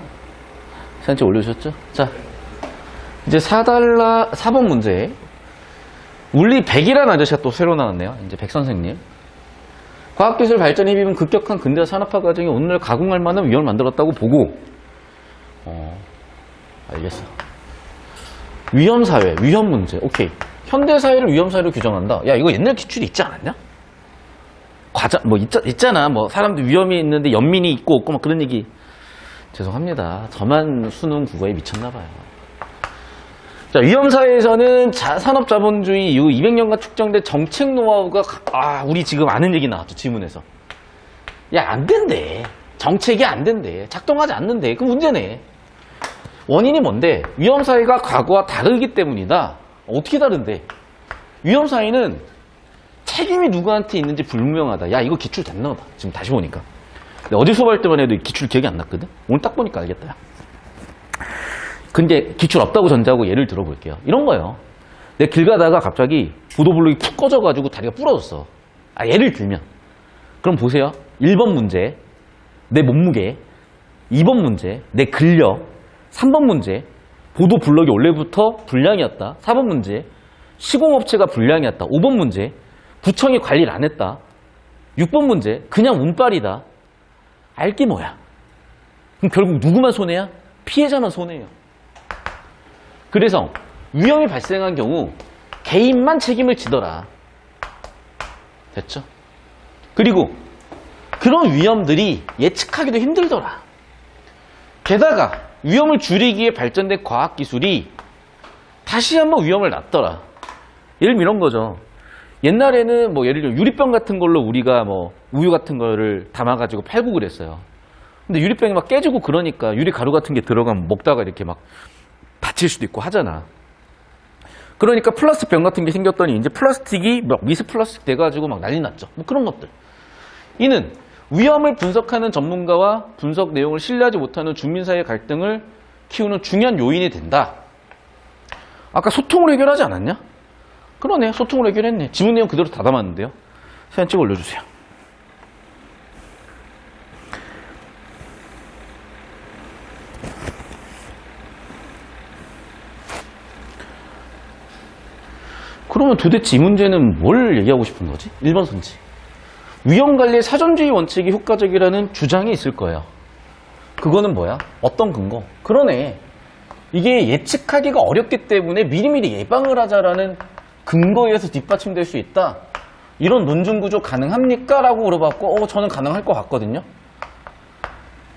사진 좀 올려주셨죠? 자, 이제 4번 문제. 물리 100이라는 아저씨가 또 새로 나왔네요. 이제 백 선생님. 과학기술 발전에 힘입은 급격한 근대화 산업화 과정이 오늘날 가공할 만한 위험을 만들었다고 보고. 알겠어. 위험사회, 위험 문제. 오케이. 현대사회를 위험사회로 규정한다. 야, 이거 옛날 기출이 있지 않았냐? 있잖아. 뭐, 사람들 위험이 있는데 연민이 있고 없고 막 그런 얘기. 죄송합니다. 저만 수능 국어에 미쳤나봐요. 자, 위험사회에서는 산업자본주의 이후 200년간 축적된 정책 노하우가, 우리 지금 아는 얘기 나왔죠. 지문에서. 야, 안 된대. 정책이 안 된대. 작동하지 않는데. 그 문제네. 원인이 뭔데? 위험사회가 과거와 다르기 때문이다. 어떻게 다른데? 위험사회는 책임이 누구한테 있는지 불분명하다. 야, 이거 기출 됐나 보다. 지금 다시 보니까. 근데 어제 수업할 때만 해도 기출 기억이 안 났거든? 오늘 딱 보니까 알겠다. 근데 기출 없다고 전제하고 예를 들어볼게요. 이런 거예요. 내가 길 가다가 갑자기 보도블록이 푹 꺼져가지고 다리가 부러졌어. 예를 들면. 그럼 보세요. 1번 문제, 내 몸무게. 2번 문제, 내 근력. 3번 문제, 보도블록이 원래부터 불량이었다. 4번 문제, 시공업체가 불량이었다. 5번 문제, 구청이 관리를 안 했다. 6번 문제, 그냥 운빨이다. 알게 뭐야? 그럼 결국 누구만 손해야? 피해자만 손해예요. 그래서 위험이 발생한 경우 개인만 책임을 지더라. 됐죠? 그리고 그런 위험들이 예측하기도 힘들더라. 게다가 위험을 줄이기에 발전된 과학기술이 다시 한번 위험을 낮더라. 예를 들면 이런 거죠. 옛날에는 뭐 예를 들어 유리병 같은 걸로 우리가 뭐 우유 같은 거를 담아가지고 팔고 그랬어요. 근데 유리병이 막 깨지고 그러니까 유리가루 같은 게 들어가면 먹다가 이렇게 막 다칠 수도 있고 하잖아. 그러니까 플라스틱 병 같은 게 생겼더니 이제 플라스틱이 막 미스 플라스틱 돼가지고 막 난리 났죠. 뭐 그런 것들. 이는 위험을 분석하는 전문가와 분석 내용을 신뢰하지 못하는 주민 사이의 갈등을 키우는 중요한 요인이 된다. 아까 소통을 해결하지 않았냐? 그러네. 소통을 해결했네. 지문 내용 그대로 다 담았는데요. 사진 찍어 올려주세요. 그러면 도대체 이 문제는 뭘 얘기하고 싶은 거지? 1번 선지. 위험관리의 사전주의 원칙이 효과적이라는 주장이 있을 거예요. 그거는 뭐야? 어떤 근거? 그러네. 이게 예측하기가 어렵기 때문에 미리미리 예방을 하자라는 근거에 의해서 뒷받침될 수 있다. 이런 논증 구조 가능합니까? 라고 물어봤고 저는 가능할 것 같거든요.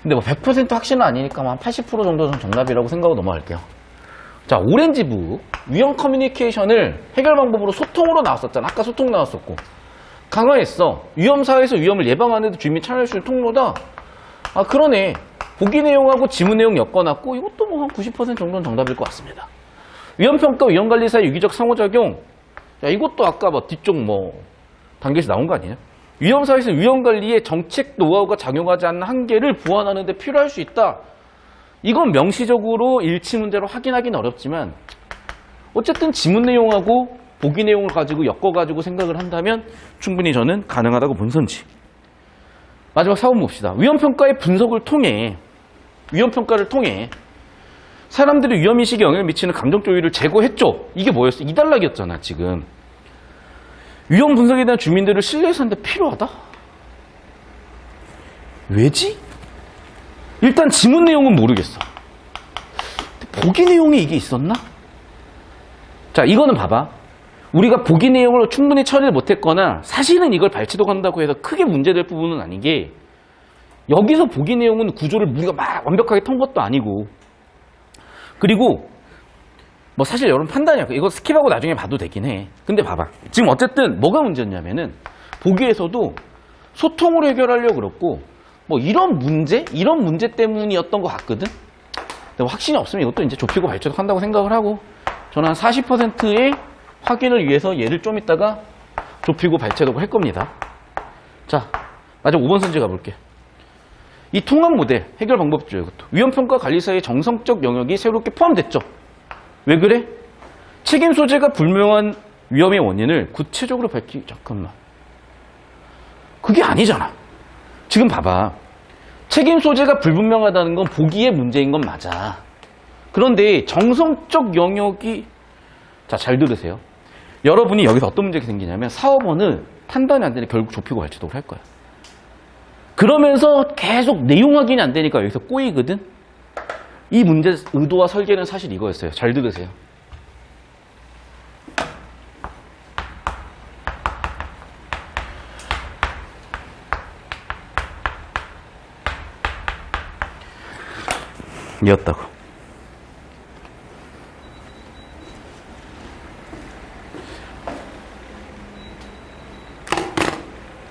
근데 뭐 100% 확신은 아니니까 한 80% 정도는 정답이라고 생각하고 넘어갈게요. 자, 오렌지북 위험 커뮤니케이션을 해결 방법으로 소통으로 나왔었잖아. 아까 소통 나왔었고. 강화했어. 위험사회에서 위험을 예방하는 데 주민이 참여할 수 있는 통로다. 그러네. 보기 내용하고 지문 내용 엮어놨고 이것도 뭐 한 90% 정도는 정답일 것 같습니다. 위험평가, 위험관리 사이 유기적 상호작용. 야, 이것도 아까 뭐 뒤쪽 단계에서 나온 거 아니에요? 위험사회에서 위험관리에 정책 노하우가 작용하지 않는 한계를 보완하는 데 필요할 수 있다. 이건 명시적으로 일치 문제로 확인하기는 어렵지만 어쨌든 지문 내용하고 보기 내용을 가지고 엮어가지고 생각을 한다면 충분히 저는 가능하다고 본 선지. 마지막 4번 봅시다. 위험평가의 분석을 통해 위험평가를 통해 사람들의 위험인식에 영향을 미치는 감정조율을 제고했죠. 이게 뭐였어? 2단락이었잖아 지금. 위험 분석에 대한 주민들을 신뢰해서 하는데 필요하다? 왜지? 일단 지문 내용은 모르겠어. 보기 내용에 이게 있었나? 자, 이거는 봐봐. 우리가 보기 내용을 충분히 처리를 못했거나 사실은 이걸 발치도한다고 해서 크게 문제될 부분은 아닌 게 여기서 보기 내용은 구조를 우리가 막 완벽하게 턴 것도 아니고 그리고 뭐 사실 여러분 판단이야. 이거 스킵하고 나중에 봐도 되긴 해. 근데 봐봐. 지금 어쨌든 뭐가 문제였냐면은 보기에서도 소통으로 해결하려고 그랬고 뭐 이런 문제 때문이었던 것 같거든. 근데 확신이 없으면 이것도 이제 좁히고 발전도 한다고 생각을 하고 저는 한 40%의 확인을 위해서 얘를 좀 이따가 좁히고 발췌독을 할 겁니다. 자, 마지막 5번 선지 가볼게. 이 통합 모델 해결 방법이죠. 이것도 위험평가 관리사의 정성적 영역이 새롭게 포함됐죠. 왜 그래? 책임 소재가 불명한 위험의 원인을 구체적으로 잠깐만. 그게 아니잖아. 지금 봐봐. 책임 소재가 불분명하다는 건 보기의 문제인 건 맞아. 그런데 정성적 영역이 자, 잘 들으세요. 여러분이 여기서 어떤 문제가 생기냐면 사업원은 판단이 안 되니까 결국 좁히고 발췌독을 할 거야. 그러면서 계속 내용 확인이 안 되니까 여기서 꼬이거든. 이 문제 의도와 설계는 사실 이거였어요. 잘 들으세요. 이었다고.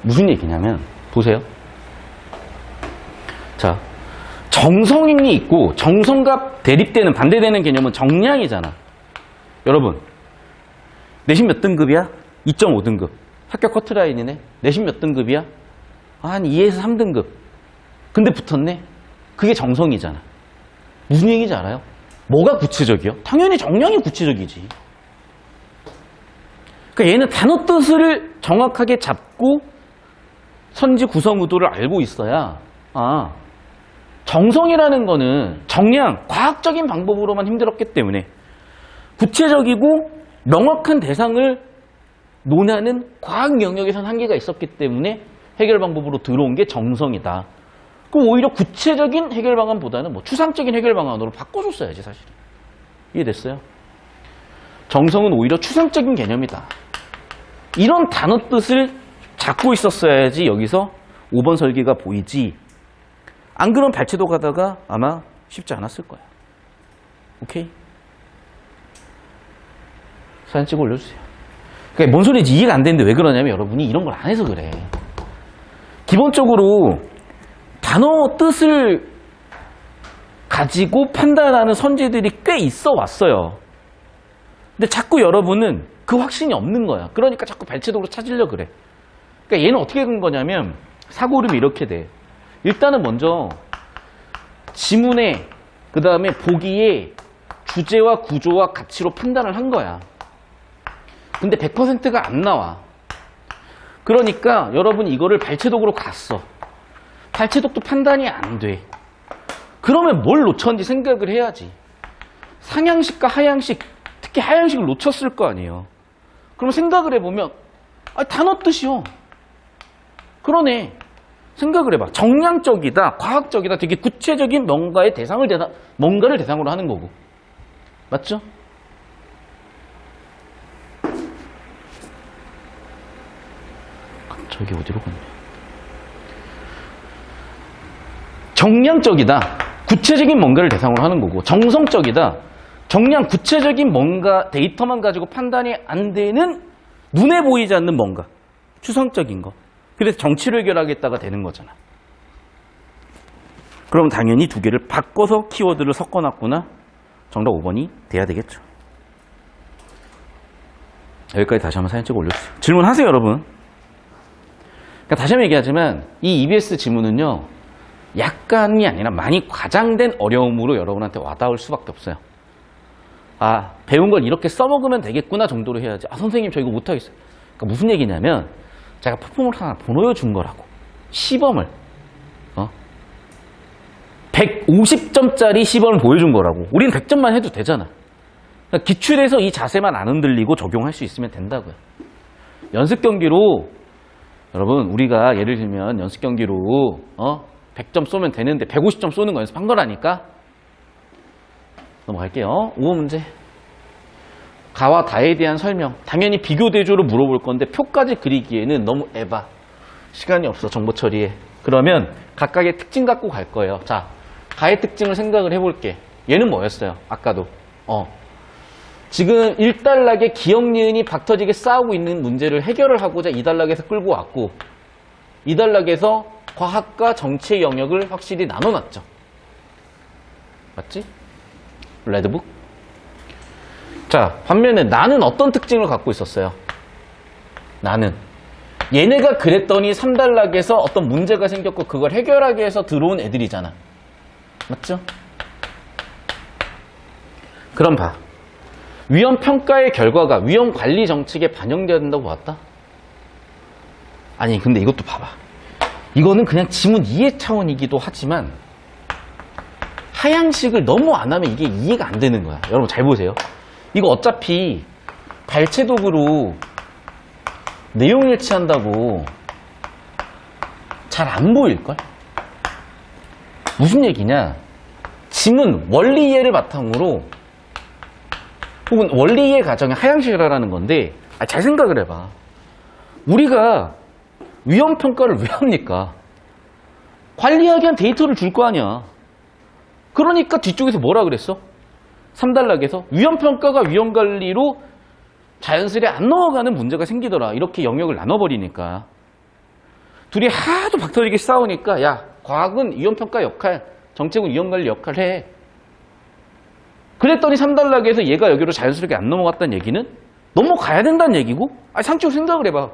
무슨 얘기냐면 보세요. 자, 정성이 있고 정성과 대립되는 반대되는 개념은 정량이잖아. 여러분, 내신 몇 등급이야? 2.5등급. 합격 커트라인이네. 내신 몇 등급이야? 한 2에서 3등급. 근데 붙었네. 그게 정성이잖아. 무슨 얘기인지 알아요? 뭐가 구체적이요? 당연히 정량이 구체적이지. 그러니까 얘는 단어 뜻을 정확하게 잡고 선지 구성 의도를 알고 있어야 정성이라는 거는 정량, 과학적인 방법으로만 힘들었기 때문에 구체적이고 명확한 대상을 논하는 과학 영역에선 한계가 있었기 때문에 해결 방법으로 들어온 게 정성이다. 그럼 오히려 구체적인 해결 방안보다는 뭐 추상적인 해결 방안으로 바꿔줬어야지 사실은. 이해됐어요? 정성은 오히려 추상적인 개념이다. 이런 단어 뜻을 잡고 있었어야지 여기서 5번 설계가 보이지. 안 그러면 발췌도 가다가 아마 쉽지 않았을 거야. 오케이? 사진 찍어 올려주세요. 그러니까 뭔 소리인지 이해가 안 되는데 왜 그러냐면 여러분이 이런 걸 안 해서 그래. 기본적으로 단어 뜻을 가지고 판단하는 선지들이 꽤 있어 왔어요. 근데 자꾸 여러분은 그 확신이 없는 거야. 그러니까 자꾸 발췌도로 찾으려고 그래. 그러니까 얘는 어떻게 된 거냐면 사고름이 이렇게 돼. 일단은 먼저 지문에 그 다음에 보기에 주제와 구조와 가치로 판단을 한 거야. 근데 100%가 안 나와. 그러니까 여러분이 이거를 발췌독으로 갔어. 발췌독도 판단이 안 돼. 그러면 뭘 놓쳤는지 생각을 해야지. 상향식과 하향식, 특히 하향식을 놓쳤을 거 아니에요. 그럼 생각을 해보면 단어 뜻이요. 그러네. 생각을 해봐. 정량적이다, 과학적이다, 되게 구체적인 뭔가를 대상으로 하는 거고. 맞죠? 저기 어디로 갔냐? 정량적이다. 구체적인 뭔가를 대상으로 하는 거고, 정성적이다. 정량 구체적인 뭔가 데이터만 가지고 판단이 안 되는 눈에 보이지 않는 뭔가. 추상적인 거. 그래서 정치를 해결하겠다가 되는 거잖아. 그럼 당연히 두 개를 바꿔서 키워드를 섞어놨구나. 정답 5번이 돼야 되겠죠. 여기까지 다시 한번 사진 찍어 올려주세요. 질문하세요, 여러분. 그러니까 다시 한번 얘기하지만 이 EBS 지문은요. 약간이 아니라 많이 과장된 어려움으로 여러분한테 와닿을 수밖에 없어요. 배운 걸 이렇게 써먹으면 되겠구나 정도로 해야지. 선생님 저 이거 못하겠어요. 그러니까 무슨 얘기냐면 제가 퍼폼을 하나 보여준 거라고. 시범을 150점짜리 시범을 보여준 거라고. 우리는 100점만 해도 되잖아. 그러니까 기출에서 이 자세만 안 흔들리고 적용할 수 있으면 된다고요. 연습 경기로 여러분 우리가 예를 들면 연습 경기로 100점 쏘면 되는데 150점 쏘는 거 연습한 거라니까. 넘어갈게요. 5번 문제. 가와 다에 대한 설명. 당연히 비교 대조로 물어볼 건데 표까지 그리기에는 너무 에바. 시간이 없어, 정보 처리에. 그러면 각각의 특징 갖고 갈 거예요. 자, 가의 특징을 생각을 해볼게. 얘는 뭐였어요? 아까도. 지금 1단락에 기억, 니은이 박터지게 싸우고 있는 문제를 해결을 하고자 2단락에서 끌고 왔고 2단락에서 과학과 정치의 영역을 확실히 나눠놨죠. 맞지? 레드북. 자, 반면에 나는 어떤 특징을 갖고 있었어요? 나는 얘네가 그랬더니 3단락에서 어떤 문제가 생겼고 그걸 해결하기 위해서 들어온 애들이잖아. 맞죠? 그럼 봐. 위험평가의 결과가 위험관리 정책에 반영되어야 된다고 봤다? 아니 근데 이것도 봐봐. 이거는 그냥 지문 이해 차원이기도 하지만 하향식을 너무 안 하면 이게 이해가 안 되는 거야. 여러분 잘 보세요. 이거 어차피 발췌독으로 내용 일치한다고 잘 안 보일걸? 무슨 얘기냐? 지문 원리 이해를 바탕으로 혹은 원리 이해 과정의 하향식을 하라는 건데 잘 생각을 해봐. 우리가 위험평가를 왜 합니까? 관리하기 위한 데이터를 줄 거 아니야. 그러니까 뒤쪽에서 뭐라 그랬어? 3단락에서 위험평가가 위험관리로 자연스레 안 넘어가는 문제가 생기더라. 이렇게 영역을 나눠버리니까. 둘이 하도 박터리게 싸우니까 야, 과학은 위험평가 역할, 정책은 위험관리 역할 해. 그랬더니 3단락에서 얘가 여기로 자연스럽게 안 넘어갔다는 얘기는 넘어가야 된다는 얘기고, 상식으로 생각을 해봐.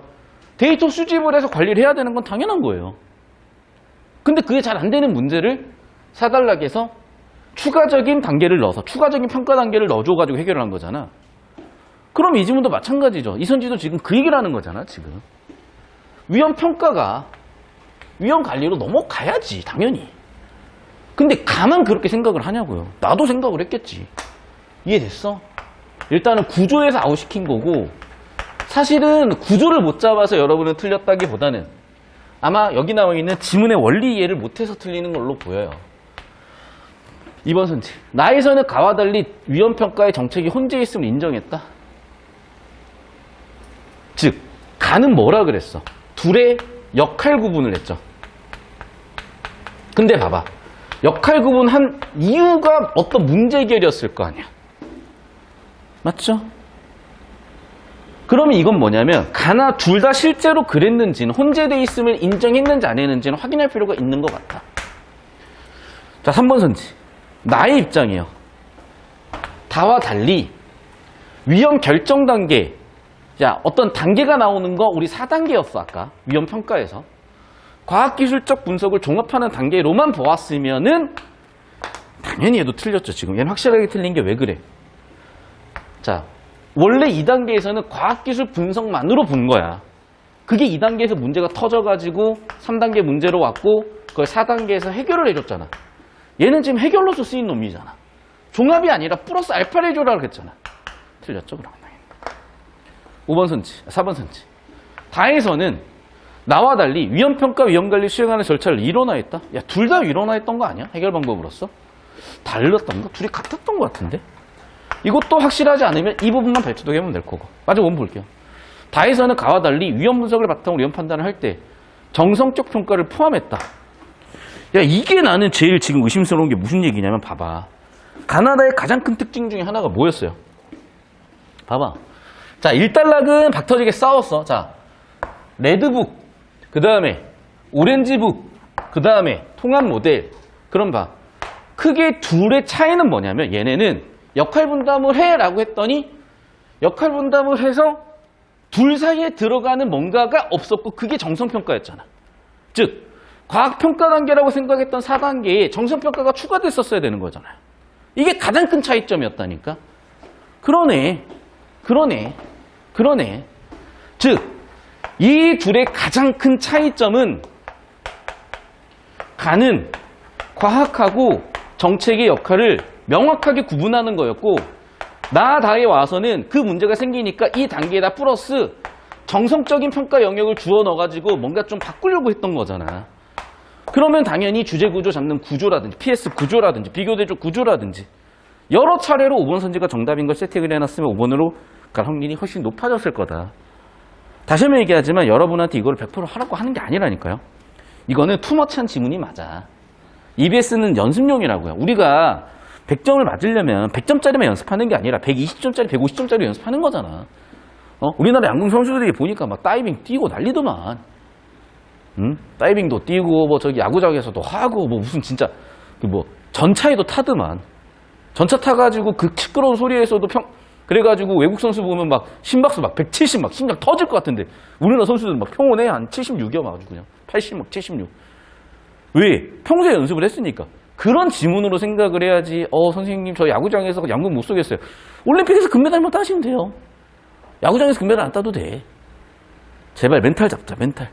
데이터 수집을 해서 관리를 해야 되는 건 당연한 거예요. 근데 그게 잘 안 되는 문제를 4단락에서 추가적인 단계를 넣어서 추가적인 평가 단계를 넣어줘가지고 해결을 한 거잖아. 그럼 이 지문도 마찬가지죠. 이선지도 지금 그 얘기를 하는 거잖아, 지금. 위험평가가 위험관리로 넘어가야지, 당연히. 근데 가만 그렇게 생각을 하냐고요. 나도 생각을 했겠지. 이해됐어? 일단은 구조에서 아웃시킨 거고, 사실은 구조를 못 잡아서 여러분은 틀렸다기보다는 아마 여기 나와 있는 지문의 원리 이해를 못해서 틀리는 걸로 보여요. 2번 선지. 나에서는 가와 달리 위험평가의 정책이 혼재 있음을 인정했다. 즉, 가는 뭐라 그랬어? 둘의 역할 구분을 했죠. 근데 봐봐. 역할 구분한 이유가 어떤 문제 해결이었을 거 아니야. 맞죠? 그러면 이건 뭐냐면 가나 둘 다 실제로 그랬는지는 혼재되어 있음을 인정했는지 안 했는지는 확인할 필요가 있는 것 같아. 자, 3번 선지. 나의 입장이에요. 다와 달리 위험 결정 단계, 자, 어떤 단계가 나오는 거 우리 4단계였어 아까 위험 평가에서. 과학기술적 분석을 종합하는 단계로만 보았으면은 당연히 얘도 틀렸죠. 지금 얘는 확실하게 틀린 게 왜 그래? 자, 원래 2단계에서는 과학기술 분석만으로 본 거야. 그게 2단계에서 문제가 터져가지고 3단계 문제로 왔고 그걸 4단계에서 해결을 해줬잖아. 얘는 지금 해결로서 쓰인 놈이잖아. 종합이 아니라 플러스 알파를 해줘라 그랬잖아. 틀렸죠, 그러면. 5번 선지, 4번 선지. 다에서는 나와 달리 위험평가, 위험관리 수행하는 절차를 일원화했다. 야, 둘 다 일원화했던 거 아니야? 해결 방법으로서? 달랐던가? 둘이 같았던 것 같은데? 이것도 확실하지 않으면 이 부분만 발표하면 될 거고. 마저 원본 볼게요. 다에서는 가와 달리 위험 분석을 바탕으로 위험 판단을 할 때 정성적 평가를 포함했다. 야, 이게 나는 제일 지금 의심스러운 게 무슨 얘기냐면 봐봐. 가나다의 가장 큰 특징 중에 하나가 뭐였어요? 봐봐. 자, 1단락은 박터지게 싸웠어. 자, 레드북, 그 다음에 오렌지북, 그 다음에 통합 모델. 그럼 봐. 크게 둘의 차이는 뭐냐면 얘네는 역할 분담을 해 라고 했더니 역할 분담을 해서 둘 사이에 들어가는 뭔가가 없었고 그게 정성평가였잖아. 즉, 과학평가 단계라고 생각했던 4단계에 정성평가가 추가됐었어야 되는 거잖아요. 이게 가장 큰 차이점이었다니까. 그러네. 즉, 이 둘의 가장 큰 차이점은 가는 과학하고 정책의 역할을 명확하게 구분하는 거였고 나 다에 와서는 그 문제가 생기니까 이 단계에다 플러스 정성적인 평가 영역을 주워 넣어가지고 뭔가 좀 바꾸려고 했던 거잖아. 그러면 당연히 주제구조 잡는 구조라든지 PS 구조라든지 비교대조 구조라든지 여러 차례로 5번 선지가 정답인 걸 세팅을 해놨으면 5번으로 갈 확률이 훨씬 높아졌을 거다. 다시 한번 얘기하지만 여러분한테 이걸 100% 하라고 하는 게 아니라니까요. 이거는 투머치한 지문이 맞아. EBS는 연습용이라고요. 우리가 100점을 맞으려면 100점짜리만 연습하는 게 아니라 120점짜리, 150점짜리 연습하는 거잖아. 우리나라 양궁 선수들이 보니까 막 다이빙 뛰고 난리더만. 다이빙도 뛰고 뭐 저기 야구장에서도 하고 뭐 무슨 진짜 뭐 전차에도 타더만. 전차 타가지고 그 시끄러운 소리에서도 그래가지고 외국 선수 보면 막 심박수 막 170 막 심장 터질 것 같은데 우리나라 선수들은 막 평온에 한 76이야 막 아주 그냥 80 막 76. 왜? 평소에 연습을 했으니까. 그런 지문으로 생각을 해야지. 선생님 저 야구장에서 양궁 못 쏘겠어요. 올림픽에서 금메달만 따시면 돼요. 야구장에서 금메달 안 따도 돼. 제발 멘탈 잡자, 멘탈.